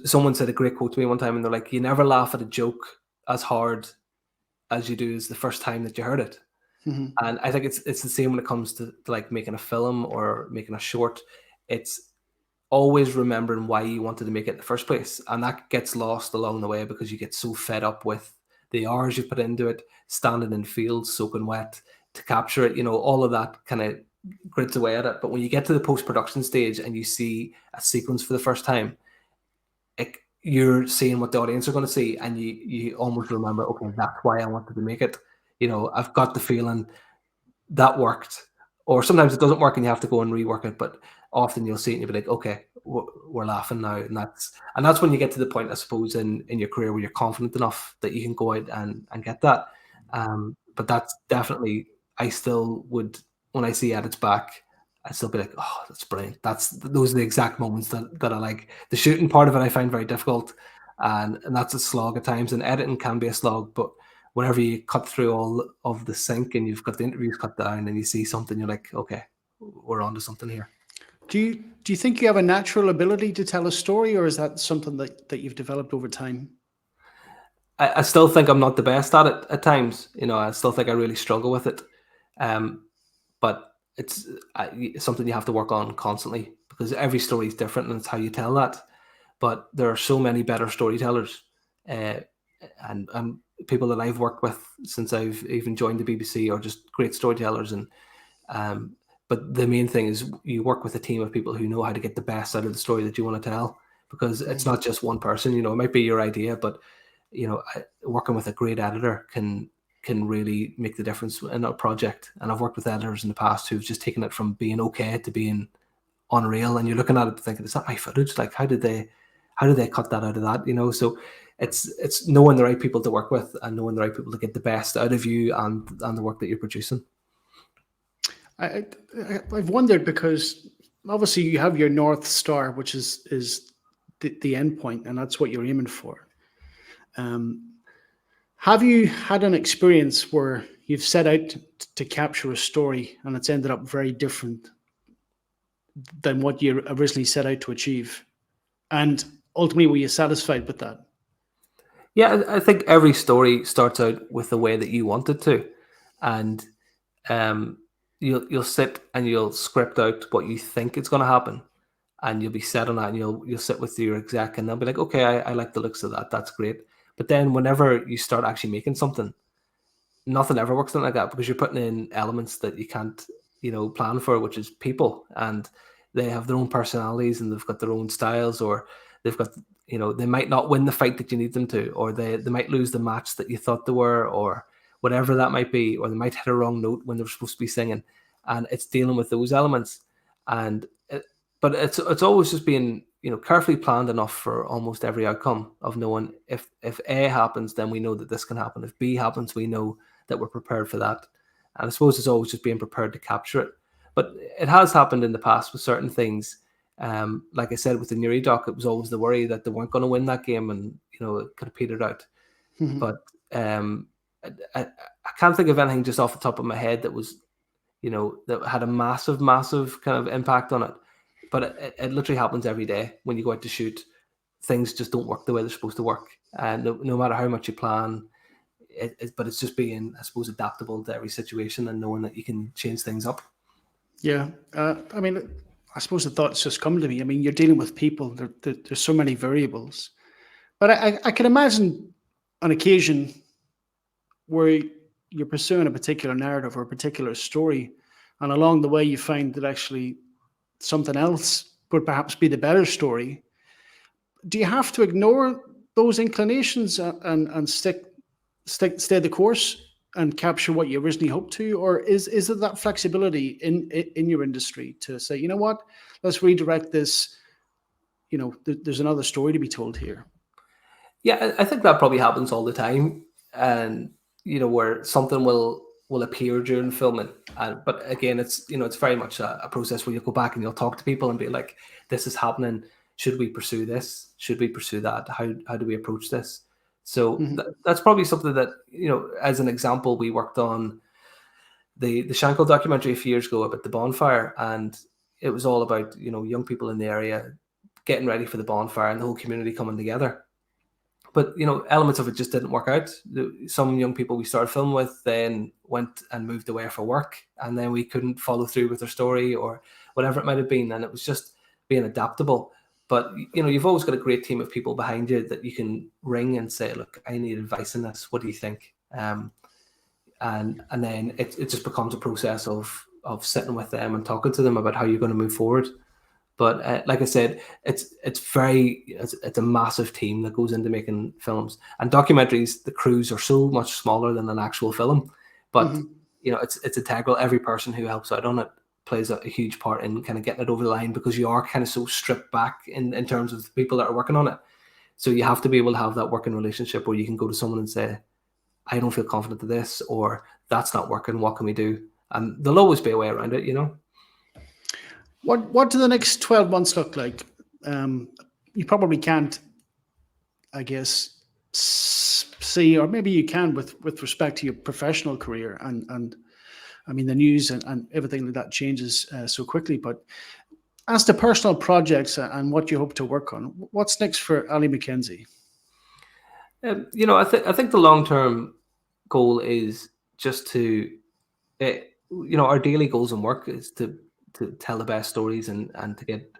[SPEAKER 2] Someone said a great quote to me one time, and they're like, you never laugh at a joke as hard as you do as the first time that you heard it.
[SPEAKER 1] Mhm.
[SPEAKER 2] And I think it's the same when it comes to like making a film or making a short. It's always remembering why you wanted to make it in the first place, and that gets lost along the way because you get so fed up with the hours you put into it, standing in fields soaking wet to capture it. All of that kind of grids away at it. But when you get to the post-production stage and you see a sequence for the first time, you're seeing what the audience are going to see, and you almost remember, okay, that's why I wanted to make it. I've got the feeling that worked. Or sometimes it doesn't work and you have to go and rework it, but often you'll see it and you'll be like, okay, we're laughing now. And that's when you get to the point, I suppose, in your career where you're confident enough that you can go out and get that. But that's definitely, I still would, when I see edits back, I'd still be like, oh, that's brilliant. Those are the exact moments that I like. The shooting part of it I find very difficult, and that's a slog at times, and editing can be a slog, but whenever you cut through all of the sync and you've got the interviews cut down and you see something, you're like, okay, we're on to something here.
[SPEAKER 1] Do you think you have a natural ability to tell a story, or is that something that you've developed over time?
[SPEAKER 2] I still think I'm not the best at it at times. I still think I really struggle with it. But it's something you have to work on constantly because every story is different and it's how you tell that. But there are so many better storytellers, and people that I've worked with since I've even joined the BBC are just great storytellers. But the main thing is you work with a team of people who know how to get the best out of the story that you want to tell, because it's not just one person. It might be your idea, but working with a great editor can really make the difference in a project. And I've worked with editors in the past who've just taken it from being okay to being unreal, and you're looking at it thinking, is that my footage? Like, how did they cut that out of that? So it's knowing the right people to work with and knowing the right people to get the best out of you and the work that you're producing.
[SPEAKER 1] I've wondered, because obviously you have your North Star, which is the end point, and that's what you're aiming for. Have you had an experience where you've set out to capture a story and it's ended up very different than what you originally set out to achieve? And ultimately, were you satisfied with that?
[SPEAKER 2] Yeah, I think every story starts out with the way that you want it to, and you'll sit and you'll script out what you think is going to happen, and you'll be set on that, and you'll sit with your exec, and they'll be like, okay, I like the looks of that, that's great. But then whenever you start actually making something, nothing ever works like that, because you're putting in elements that you can't plan for, which is people, and they have their own personalities and they've got their own styles, or they've got they might not win the fight that you need them to, or they might lose the match that you thought they were, or whatever that might be, or they might hit a wrong note when they're supposed to be singing, and it's dealing with those elements. But it's always just being carefully planned enough for almost every outcome, of knowing if A happens, then we know that this can happen. If B happens, we know that we're prepared for that. And I suppose it's always just being prepared to capture it. But it has happened in the past with certain things. Like I said, with the Newry doc, it was always the worry that they weren't going to win that game, and it could have petered out. But I can't think of anything just off the top of my head that was that had a massive kind of impact on it. But it literally happens every day when you go out to shoot. Things just don't work the way they're supposed to work, and no matter how much you plan, but it's just being, I suppose, adaptable to every situation and knowing that you can change things up.
[SPEAKER 1] Yeah. I mean, I suppose the thoughts just come to me. I mean, you're dealing with people. There's so many variables. But I can imagine an occasion where you're pursuing a particular narrative or a particular story, and along the way you find that actually something else would perhaps be the better story. Do you have to ignore those inclinations and stay the course and capture what you originally hoped to, or is it that flexibility in your industry to say, you know what, let's redirect this? There's another story to be told here.
[SPEAKER 2] Yeah, I think that probably happens all the time, and where something will appear during filming, but again, it's very much a process where you go back and you'll talk to people and be like, this is happening. Should we pursue this? Should we pursue that? How do we approach this? So that's probably something that as an example, we worked on the Shankill documentary a few years ago about the bonfire, and it was all about young people in the area getting ready for the bonfire and the whole community coming together. but elements of it just didn't work out. Some young people we started filming with then went and moved away for work, and then we couldn't follow through with their story or whatever it might have been, and it was just being adaptable. But you've always got a great team of people behind you that you can ring and say, look, I need advice in this, what do you think? And then it just becomes a process of sitting with them and talking to them about how you're going to move forward. But like I said, it's a massive team that goes into making films and documentaries. The crews are so much smaller than an actual film, but it's integral. Every person who helps out on it plays a huge part in kind of getting it over the line, because you are kind of so stripped back in terms of the people that are working on it. So you have to be able to have that working relationship where you can go to someone and say, I don't feel confident to this, or that's not working, what can we do? And there'll always be a way around it,
[SPEAKER 1] What do the next 12 months look like? You probably can't, I guess, see, or maybe you can with respect to your professional career, and I mean the news and everything like that changes so quickly. But as to personal projects and what you hope to work on, what's next for Ali McKenzie?
[SPEAKER 2] I think the long-term goal is just to, our daily goals and work is to tell the best stories and to get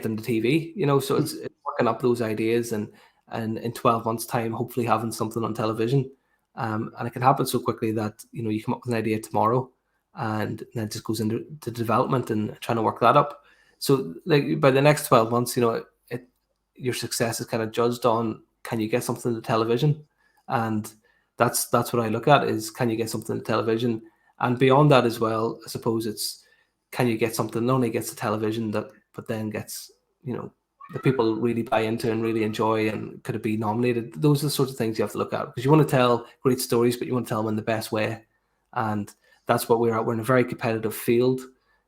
[SPEAKER 2] them to TV. So it's working up those ideas and in 12 months' time, hopefully having something on television. And it can happen so quickly that you come up with an idea tomorrow, and then it just goes into development and trying to work that up. So like by the next 12 months, your success is kind of judged on, can you get something to television? And that's what I look at, is can you get something to television? And beyond that as well, I suppose it's, can you get something not only gets to television but then gets, the people really buy into and really enjoy, and could it be nominated? Those are the sorts of things you have to look at, because you want to tell great stories, but you want to tell them in the best way. And that's what we're at. We're in a very competitive field,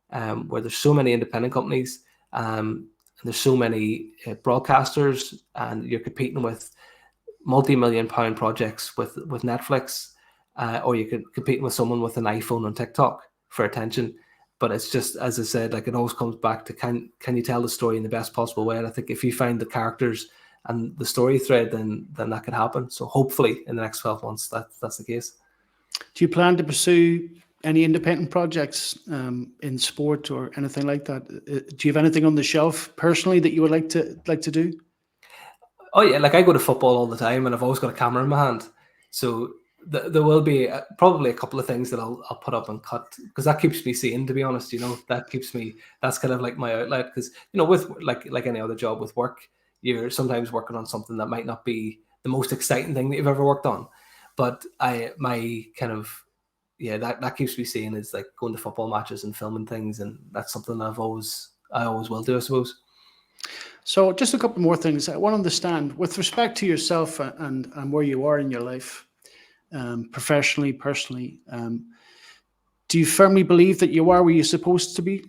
[SPEAKER 2] where there's so many independent companies, and there's so many broadcasters, and you're competing with multi-million-pound projects with Netflix, or you could compete with someone with an iPhone on TikTok for attention. But it's just, as I said, like, it always comes back to can you tell the story in the best possible way? And I think if you find the characters and the story thread, then that could happen. So hopefully in the next 12 months, that's the case.
[SPEAKER 1] Do you plan to pursue any independent projects in sport or anything like that? Do you have anything on the shelf personally that you would like to do?
[SPEAKER 2] Oh yeah, like I go to football all the time, and I've always got a camera in my hand. So there will be probably a couple of things that I'll put up and cut, because that keeps me sane, to be honest. That's kind of like my outlet, because with like any other job with work, you're sometimes working on something that might not be the most exciting thing that you've ever worked on. But my kind of, that keeps me sane, is like going to football matches and filming things, and that's something I always will do, I suppose.
[SPEAKER 1] So just a couple more things I want to understand with respect to yourself and where you are in your life, professionally, personally. Do you firmly believe that you are where you're supposed to be?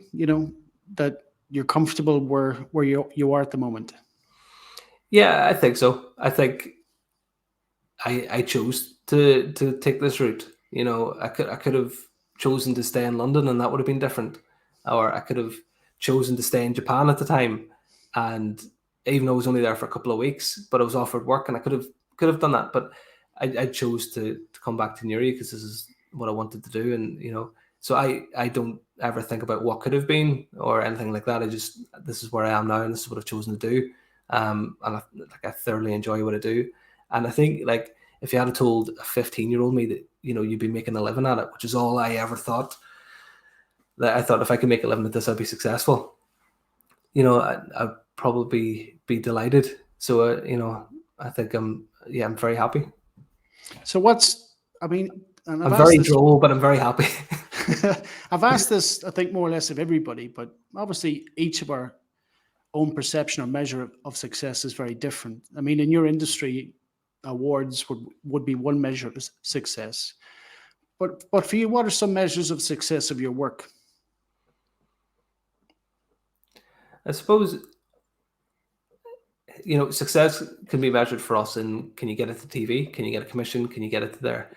[SPEAKER 1] That you're comfortable where you are at the moment?
[SPEAKER 2] Yeah, I think so. I think I chose to take this route. I could have chosen to stay in London, and that would have been different. Or I could have chosen to stay in Japan at the time, and even though I was only there for a couple of weeks, but I was offered work, and I could have done that. But I chose to come back to Newry, because this is what I wanted to do, and so I don't ever think about what could have been or anything like that. This is where I am now, and this is what I've chosen to do. And I thoroughly enjoy what I do. And I think, like, if you had told a 15-year-old me that you'd be making a living at it, which is all I ever thought, that I thought if I could make a living at this, I'd be successful. I'd probably be delighted. So I think I'm very happy.
[SPEAKER 1] So and
[SPEAKER 2] I'm very droll, but I'm very happy.
[SPEAKER 1] I've asked this, I think, more or less of everybody, but obviously each of our own perception or measure of success is very different. I mean, in your industry, awards would be one measure of success. But for you, what are some measures of success of your work?
[SPEAKER 2] I suppose, success can be measured for us in, can you get it to TV? Can you get a commission? Can you get it to there?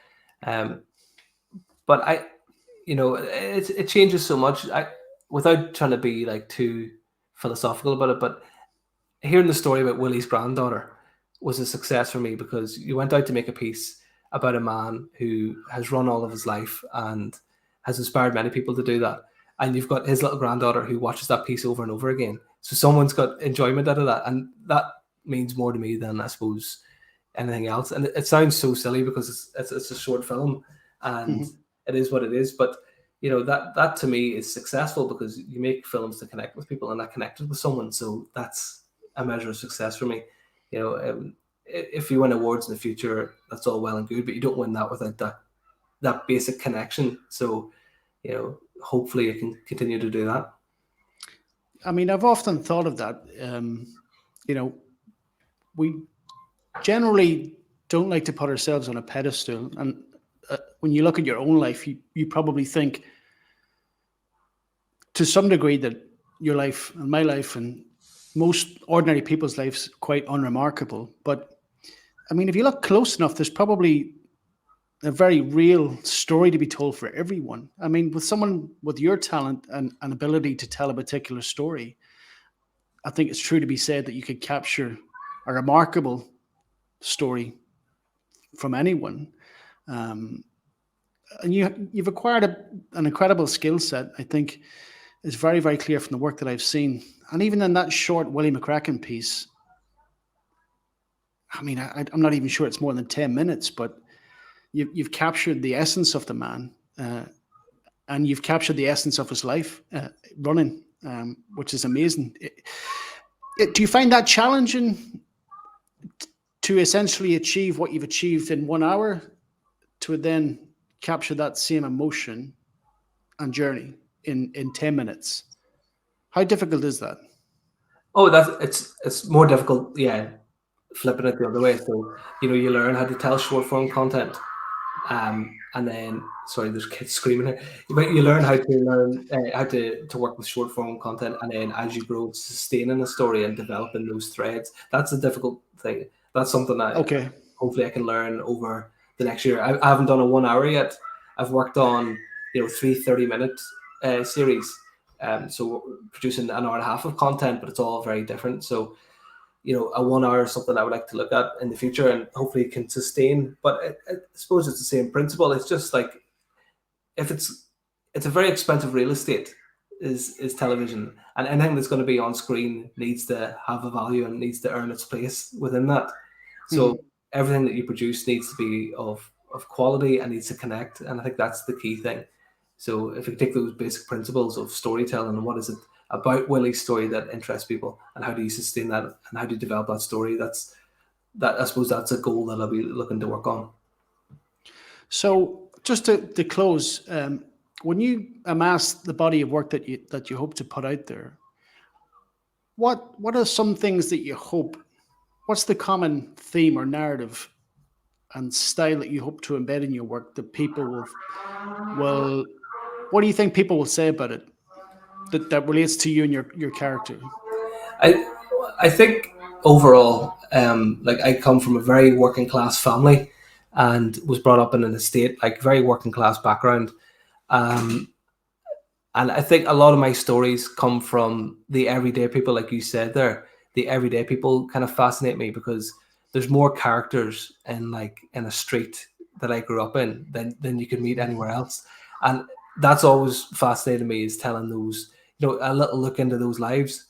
[SPEAKER 2] But it changes so much. Without trying to be like too philosophical about it, but hearing the story about Willie's granddaughter, was a success for me, because you went out to make a piece about a man who has run all of his life and has inspired many people to do that. And you've got his little granddaughter who watches that piece over and over again. So someone's got enjoyment out of that. And that means more to me than, I suppose, anything else. And it sounds so silly because it's a short film and it is what it is. But that to me is successful, because you make films to connect with people, and I connected with someone. So that's a measure of success for me. If you win awards in the future, that's all well and good, but you don't win that without that basic connection. So, hopefully I can continue to do that.
[SPEAKER 1] I mean, I've often thought of that. We generally don't like to put ourselves on a pedestal. And when you look at your own life, you probably think to some degree that your life and my life and most ordinary people's lives quite unremarkable. But I mean, if you look close enough, there's probably a very real story to be told for everyone. I mean, with someone with your talent and ability to tell a particular story, I think it's true to be said that you could capture a remarkable story from anyone. And you've acquired an incredible skill set. I think it's very, very clear from the work that I've seen. And even in that short Willie McCracken piece, I mean, I'm not even sure it's more than 10 minutes, but you've captured the essence of the man, and you've captured the essence of his life running, which is amazing. Do you find that challenging to essentially achieve what you've achieved in 1 hour, to then capture that same emotion and journey in 10 minutes? How difficult is that?
[SPEAKER 2] Oh, it's more difficult, yeah, flipping it the other way. So, you learn how to tell short form content. And then, sorry, there's kids screaming here. But you learn how to work with short form content, and then as you grow, sustaining a story and developing those threads. That's a difficult thing. That's something that hopefully I can learn over the next year. I haven't done a 1 hour yet. I've worked on 3 30-minute series. So producing an hour and a half of content, but it's all very different. So a 1 hour is something I would like to look at in the future, and hopefully can sustain. But I suppose it's the same principle. It's just like, if it's a very expensive real estate is television, and anything that's going to be on screen needs to have a value and needs to earn its place within that. So everything that you produce needs to be of quality and needs to connect. And I think that's the key thing. So if you take those basic principles of storytelling, and what is it about Willie's story that interests people, and how do you sustain that, and how do you develop that story, I suppose that's a goal that I'll be looking to work on.
[SPEAKER 1] So just to close, when you amass the body of work that you hope to put out there, what are some things that you hope? What's the common theme or narrative and style that you hope to embed in your work that people will? What do you think people will say about it that relates to you and your character?
[SPEAKER 2] I think overall, like, I come from a very working class family and was brought up in an estate, like very working class background. And I think a lot of my stories come from the everyday people, like you said there. The everyday people kind of fascinate me, because there's more characters in a street that I grew up in than you could meet anywhere else. And that's always fascinated me, is telling those, a little look into those lives.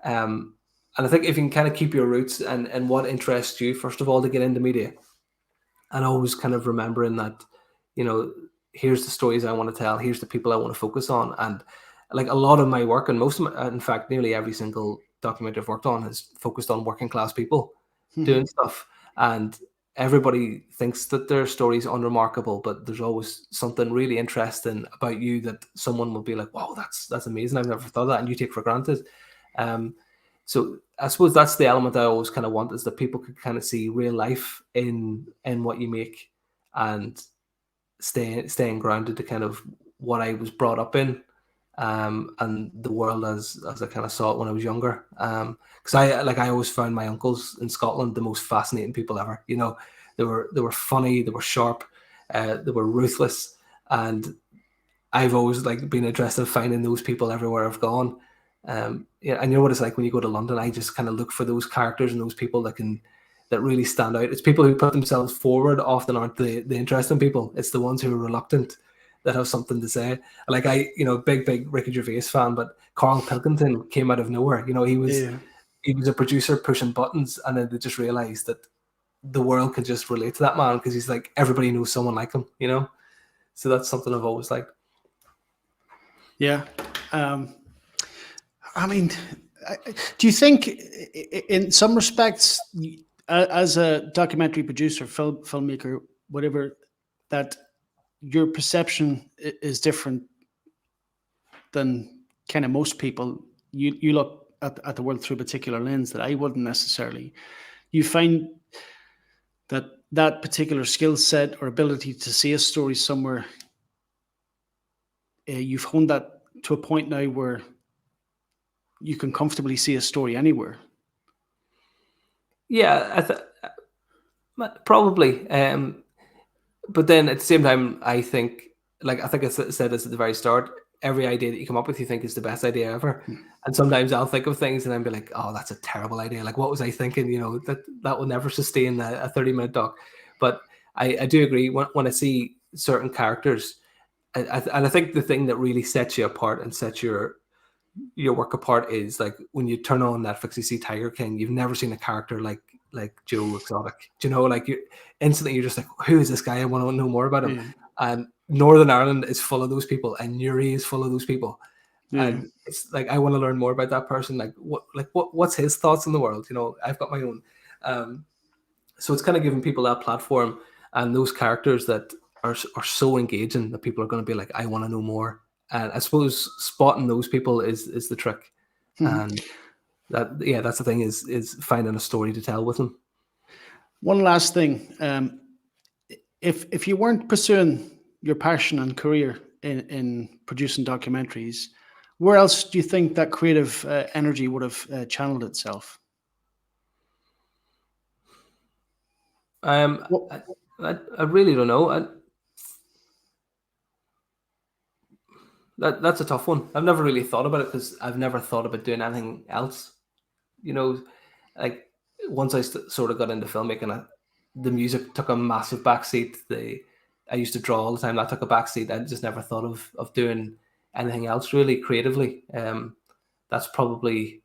[SPEAKER 2] And I think if you can kind of keep your roots and what interests you, first of all, to get into media, and always kind of remembering that, here's the stories I want to tell, here's the people I want to focus on. And like, a lot of my work, and in fact, nearly every single documentary I've worked on has focused on working class people doing stuff. And everybody thinks that their story's unremarkable, but there's always something really interesting about you that someone will be like, wow, that's amazing, I've never thought of that, and you take for granted. So I suppose that's the element I always kind of want, is that people could kind of see real life in what you make, and staying grounded to kind of what I was brought up in, and the world as I kind of saw it when I was younger. Because I always found my uncles in Scotland the most fascinating people ever. They were funny, they were sharp, they were ruthless, and I've always been interested in finding those people everywhere I've gone. And you know what it's like when you go to London. I just kind of look for those characters and those people that can that really stand out. It's people who put themselves forward often aren't the interesting people. It's the ones who are reluctant that have something to say. Like big Ricky Gervais fan, but Carl Pilkington came out of nowhere. He was a producer pushing buttons, and then they just realized that the world could just relate to that man because he's like, everybody knows someone like him. So that's something I've always liked.
[SPEAKER 1] Yeah. I mean, do you think in some respects, as a documentary producer, filmmaker, whatever, that your perception is different than kind of most people? You look at the world through a particular lens that I wouldn't necessarily. You find that particular skill set or ability to see a story somewhere, you've honed that to a point now where you can comfortably see a story anywhere.
[SPEAKER 2] Yeah, probably. But then at the same time, I think I said this at the very start, every idea that you come up with, you think is the best idea ever. And sometimes I'll think of things and I'll be like, oh, that's a terrible idea. Like, what was I thinking? That will never sustain a 30-minute doc. But I do agree when I see certain characters, and I think the thing that really sets you apart and sets your work apart is like when you turn on Netflix, you see Tiger King. You've never seen a character like Joe Exotic. Like instantly you're just like, who is this guy? I want to know more about him.
[SPEAKER 1] Yeah.
[SPEAKER 2] And Northern Ireland is full of those people, and Newry is full of those people.
[SPEAKER 1] Yeah.
[SPEAKER 2] And it's like, I want to learn more about that person. What's his thoughts on the world? I've got my own. So it's kind of giving people that platform and those characters that are so engaging that people are going to be like, I want to know more. And I suppose spotting those people is the trick. And that's the thing is finding a story to tell with them.
[SPEAKER 1] One last thing. If you weren't pursuing your passion and career in producing documentaries, where else do you think that creative energy would have channeled itself?
[SPEAKER 2] I really don't know. That's a tough one. I've never really thought about it because I've never thought about doing anything else. Like once I sort of got into filmmaking, the music took a massive backseat. I used to draw all the time. That took a backseat. I just never thought of doing anything else really creatively. That's probably,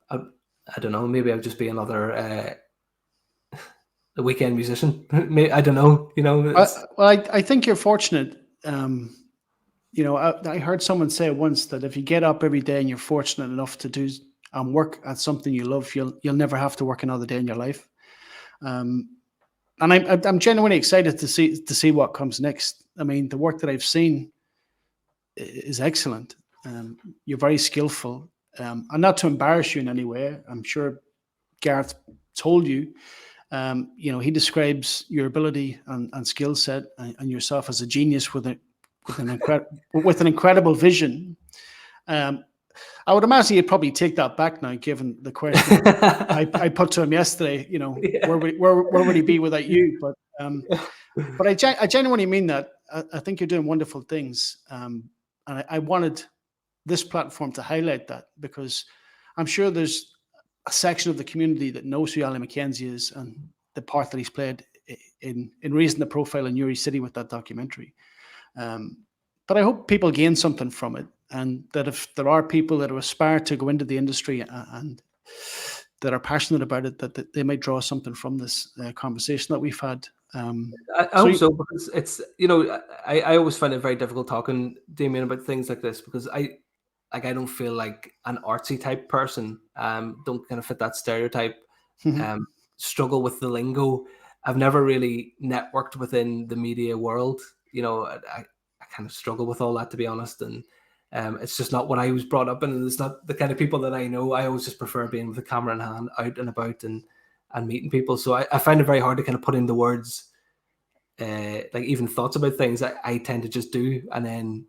[SPEAKER 2] I don't know. Maybe I'll just be another a weekend musician. I don't know.
[SPEAKER 1] I think you're fortunate. I heard someone say once that if you get up every day and you're fortunate enough to do and work at something you love, you'll never have to work another day in your life. And I'm genuinely excited to see what comes next. I mean, the work that I've seen is excellent. You're very skillful, and not to embarrass you in any way. I'm sure Gareth told you. He describes your ability and skill set and yourself as a genius with an incredible vision. I would imagine he'd probably take that back now, given the question I put to him yesterday. Where would he be without you? But I genuinely mean that. I think you're doing wonderful things, and I wanted this platform to highlight that because I'm sure there's a section of the community that knows who Ali McKenzie is and the part that he's played in raising the profile in Newry City with that documentary. But I hope people gain something from it, and that if there are people that aspire to go into the industry and that are passionate about it, that they might draw something from this conversation that we've had.
[SPEAKER 2] I hope so, because it's, I always find it very difficult talking, Damien, about things like this because I don't feel like an artsy type person. Don't kind of fit that stereotype. Struggle with the lingo. I've never really networked within the media world. I kind of struggle with all that, to be honest. And it's just not what I was brought up in. And it's not the kind of people that I know. I always just prefer being with a camera in hand, out and about and meeting people. So I find it very hard to kind of put into words, like even thoughts about things. I tend to just do and then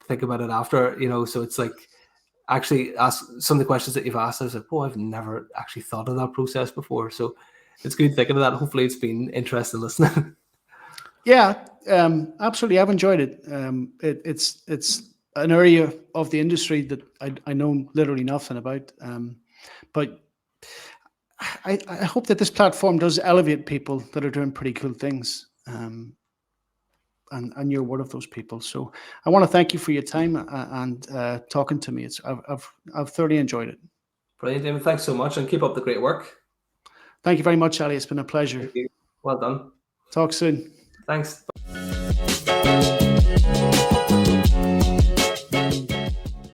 [SPEAKER 2] think about it after, so it's like actually ask some of the questions that you've asked. I was like, oh, I've never actually thought of that process before. So it's good thinking of that. Hopefully it's been interesting listening.
[SPEAKER 1] Yeah, absolutely. I've enjoyed it. It's an area of the industry that I know literally nothing about. But I hope that this platform does elevate people that are doing pretty cool things. And you're one of those people. So I want to thank you for your time and talking to me. I've thoroughly enjoyed it.
[SPEAKER 2] Brilliant, Damon. Thanks so much, and keep up the great work.
[SPEAKER 1] Thank you very much, Ali. It's been a pleasure.
[SPEAKER 2] Thank you. Well done.
[SPEAKER 1] Talk soon.
[SPEAKER 2] Thanks.